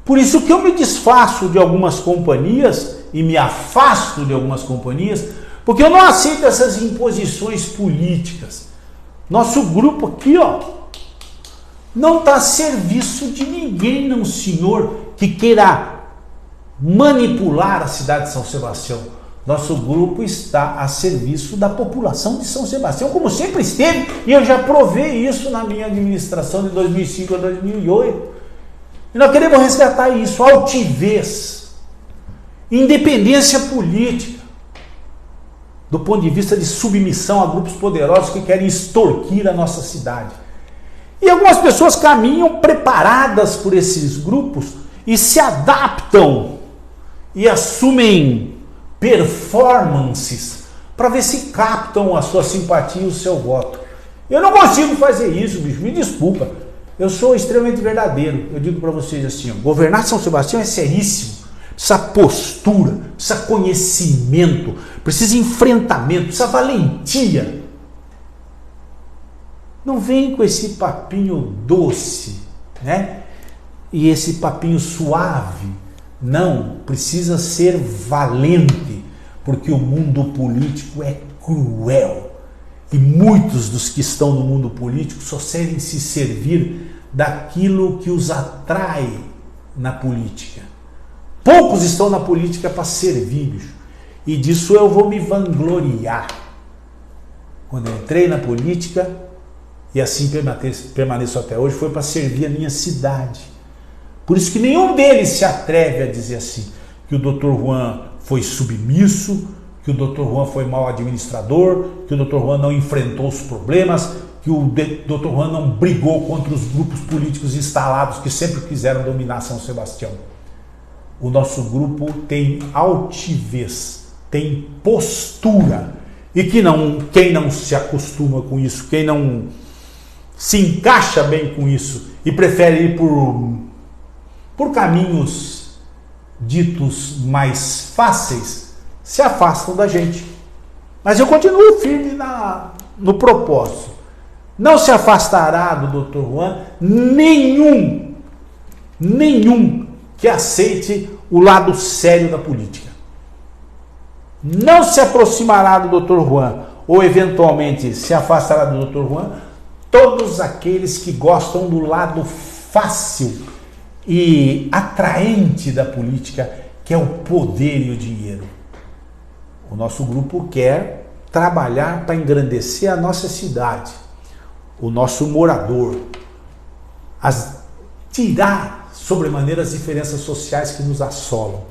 Por isso que eu me desfaço de algumas companhias e me afasto de algumas companhias, porque eu não aceito essas imposições políticas. Nosso grupo aqui, ó, não está a serviço de ninguém, não, senhor, que queira manipular a cidade de São Sebastião. Nosso grupo está a serviço da população de São Sebastião, como sempre esteve, e eu já provei isso na minha administração de 2005 a 2008. E nós queremos resgatar isso, altivez, independência política, do ponto de vista de submissão a grupos poderosos que querem extorquir a nossa cidade. E algumas pessoas caminham preparadas por esses grupos e se adaptam e assumem performances para ver se captam a sua simpatia e o seu voto. Eu não consigo fazer isso, bicho, me desculpa. Eu sou extremamente verdadeiro. Eu digo para vocês assim, ó, governar São Sebastião é seríssimo. Precisa postura, precisa conhecimento, precisa enfrentamento, precisa valentia. Não vem com esse papinho doce, né? E esse papinho suave. Não, precisa ser valente, porque o mundo político é cruel. E muitos dos que estão no mundo político só querem se servir daquilo que os atrai na política. Poucos estão na política para servir, bicho. E disso eu vou me vangloriar. Quando eu entrei na política, e assim permaneço até hoje, foi para servir a minha cidade. Por isso que nenhum deles se atreve a dizer assim, que o Dr. Juan foi submisso, que o Dr. Juan foi mau administrador, que o Dr. Juan não enfrentou os problemas, que o Dr. Juan não brigou contra os grupos políticos instalados que sempre quiseram dominar São Sebastião. O nosso grupo tem altivez, tem postura, e quem não se acostuma com isso, quem não se encaixa bem com isso e prefere ir por caminhos ditos mais fáceis, se afastam da gente. Mas eu continuo firme no propósito. Não se afastará do Dr. Juan nenhum que aceite o lado sério da política. Não se aproximará do Dr. Juan, ou eventualmente se afastará do Dr. Juan, todos aqueles que gostam do lado fácil e atraente da política, que é o poder e o dinheiro. O nosso grupo quer trabalhar para engrandecer a nossa cidade, o nosso morador, tirar sobremaneira as diferenças sociais que nos assolam.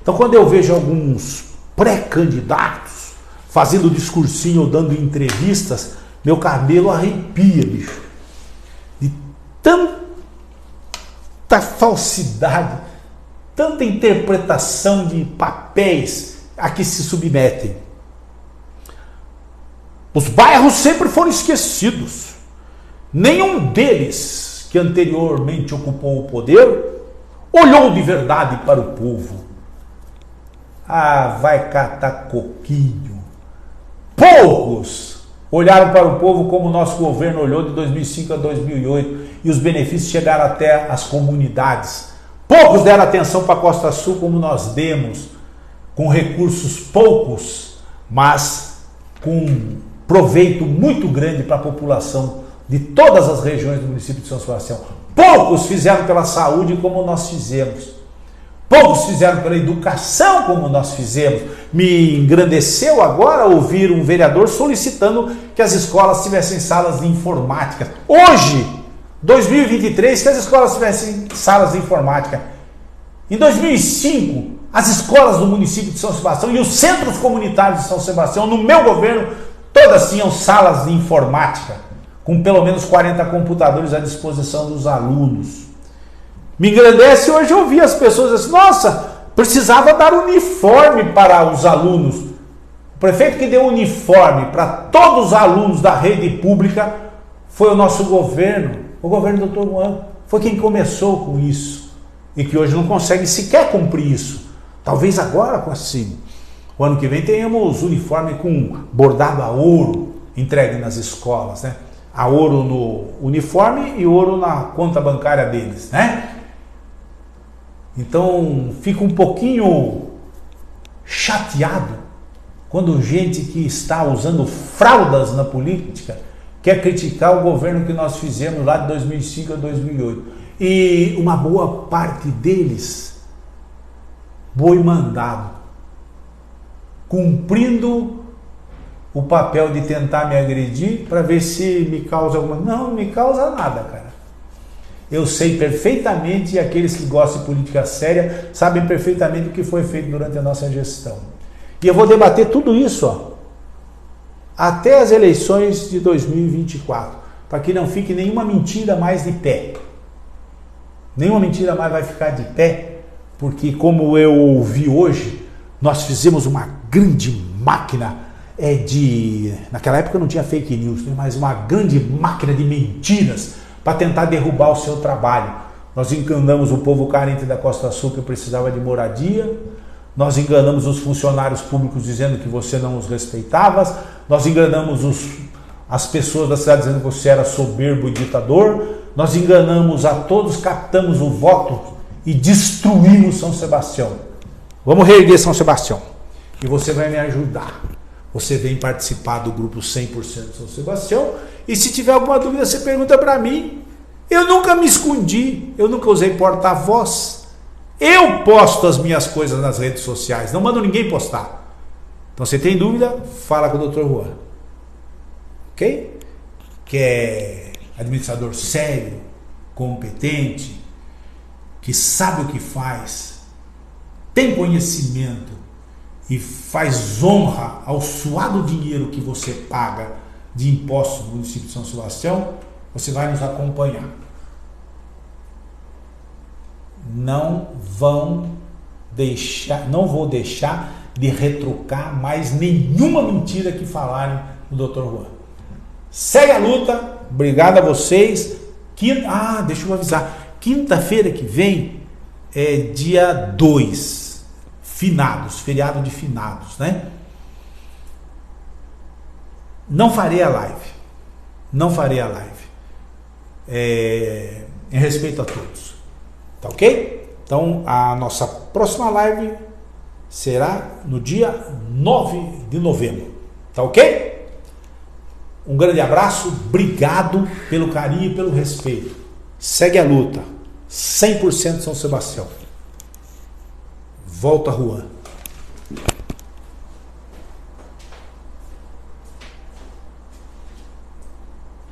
Então, quando eu vejo alguns pré-candidatos fazendo discursinho ou dando entrevistas, meu cabelo arrepia, bicho. De tanta falsidade, tanta interpretação de papéis a que se submetem. Os bairros sempre foram esquecidos. Nenhum deles que anteriormente ocupou o poder olhou de verdade para o povo. Ah, vai catar coquinho. Poucos olharam para o povo como o nosso governo olhou de 2005 a 2008 e os benefícios chegaram até as comunidades. Poucos deram atenção para a Costa Sul como nós demos, com recursos poucos, mas com proveito muito grande para a população de todas as regiões do município de São Sebastião. Poucos fizeram pela saúde como nós fizemos. Poucos fizeram pela educação como nós fizemos. Me engrandeceu agora ouvir um vereador solicitando que as escolas tivessem salas de informática. Hoje, 2023, que as escolas tivessem salas de informática. Em 2005, as escolas do município de São Sebastião e os centros comunitários de São Sebastião, no meu governo, todas tinham salas de informática, com pelo menos 40 computadores à disposição dos alunos. Me engrandece hoje ouvir as pessoas assim, nossa, precisava dar uniforme para os alunos. O prefeito que deu uniforme para todos os alunos da rede pública foi o nosso governo, o governo do Dr. Juan. Foi quem começou com isso e que hoje não consegue sequer cumprir isso. Talvez agora, assim, o ano que vem tenhamos uniforme com bordado a ouro entregue nas escolas, né? A ouro no uniforme e ouro na conta bancária deles, né? Então, fico um pouquinho chateado quando gente que está usando fraldas na política quer criticar o governo que nós fizemos lá de 2005 a 2008. E uma boa parte deles, boi mandado, cumprindo o papel de tentar me agredir para ver se me causa alguma... Não me causa nada, cara. Eu sei perfeitamente, e aqueles que gostam de política séria sabem perfeitamente o que foi feito durante a nossa gestão. E eu vou debater tudo isso, ó, até as eleições de 2024, para que não fique nenhuma mentira mais de pé. Nenhuma mentira mais vai ficar de pé, porque como eu ouvi hoje, nós fizemos uma grande máquina naquela época não tinha fake news, mas uma grande máquina de mentiras para tentar derrubar o seu trabalho. Nós enganamos o povo carente da Costa Sul que precisava de moradia, nós enganamos os funcionários públicos dizendo que você não os respeitava, nós enganamos as pessoas da cidade dizendo que você era soberbo e ditador, nós enganamos a todos, captamos o voto e destruímos São Sebastião. Vamos reerguer São Sebastião e você vai me ajudar. Você vem participar do grupo 100% São Sebastião e se tiver alguma dúvida você pergunta para mim. Eu nunca me escondi, eu nunca usei porta-voz. Eu posto as minhas coisas nas redes sociais, não mando ninguém postar. Então você tem dúvida, fala com o Dr. Juan. Ok? Que é administrador sério, competente, que sabe o que faz, tem conhecimento e faz honra ao suado dinheiro que você paga de impostos no município de São Sebastião, você vai nos acompanhar. Não vou deixar de retrucar mais nenhuma mentira que falarem no Dr. Juan. Segue a luta, obrigado a vocês. Deixa eu avisar, quinta-feira que vem é dia 2, finados, feriado de finados, né? Não farei a live, em respeito a todos, tá ok? Então a nossa próxima live será no dia 9 de novembro, tá ok? Um grande abraço, obrigado pelo carinho e pelo respeito. Segue a luta, 100% São Sebastião. Volta, Juan.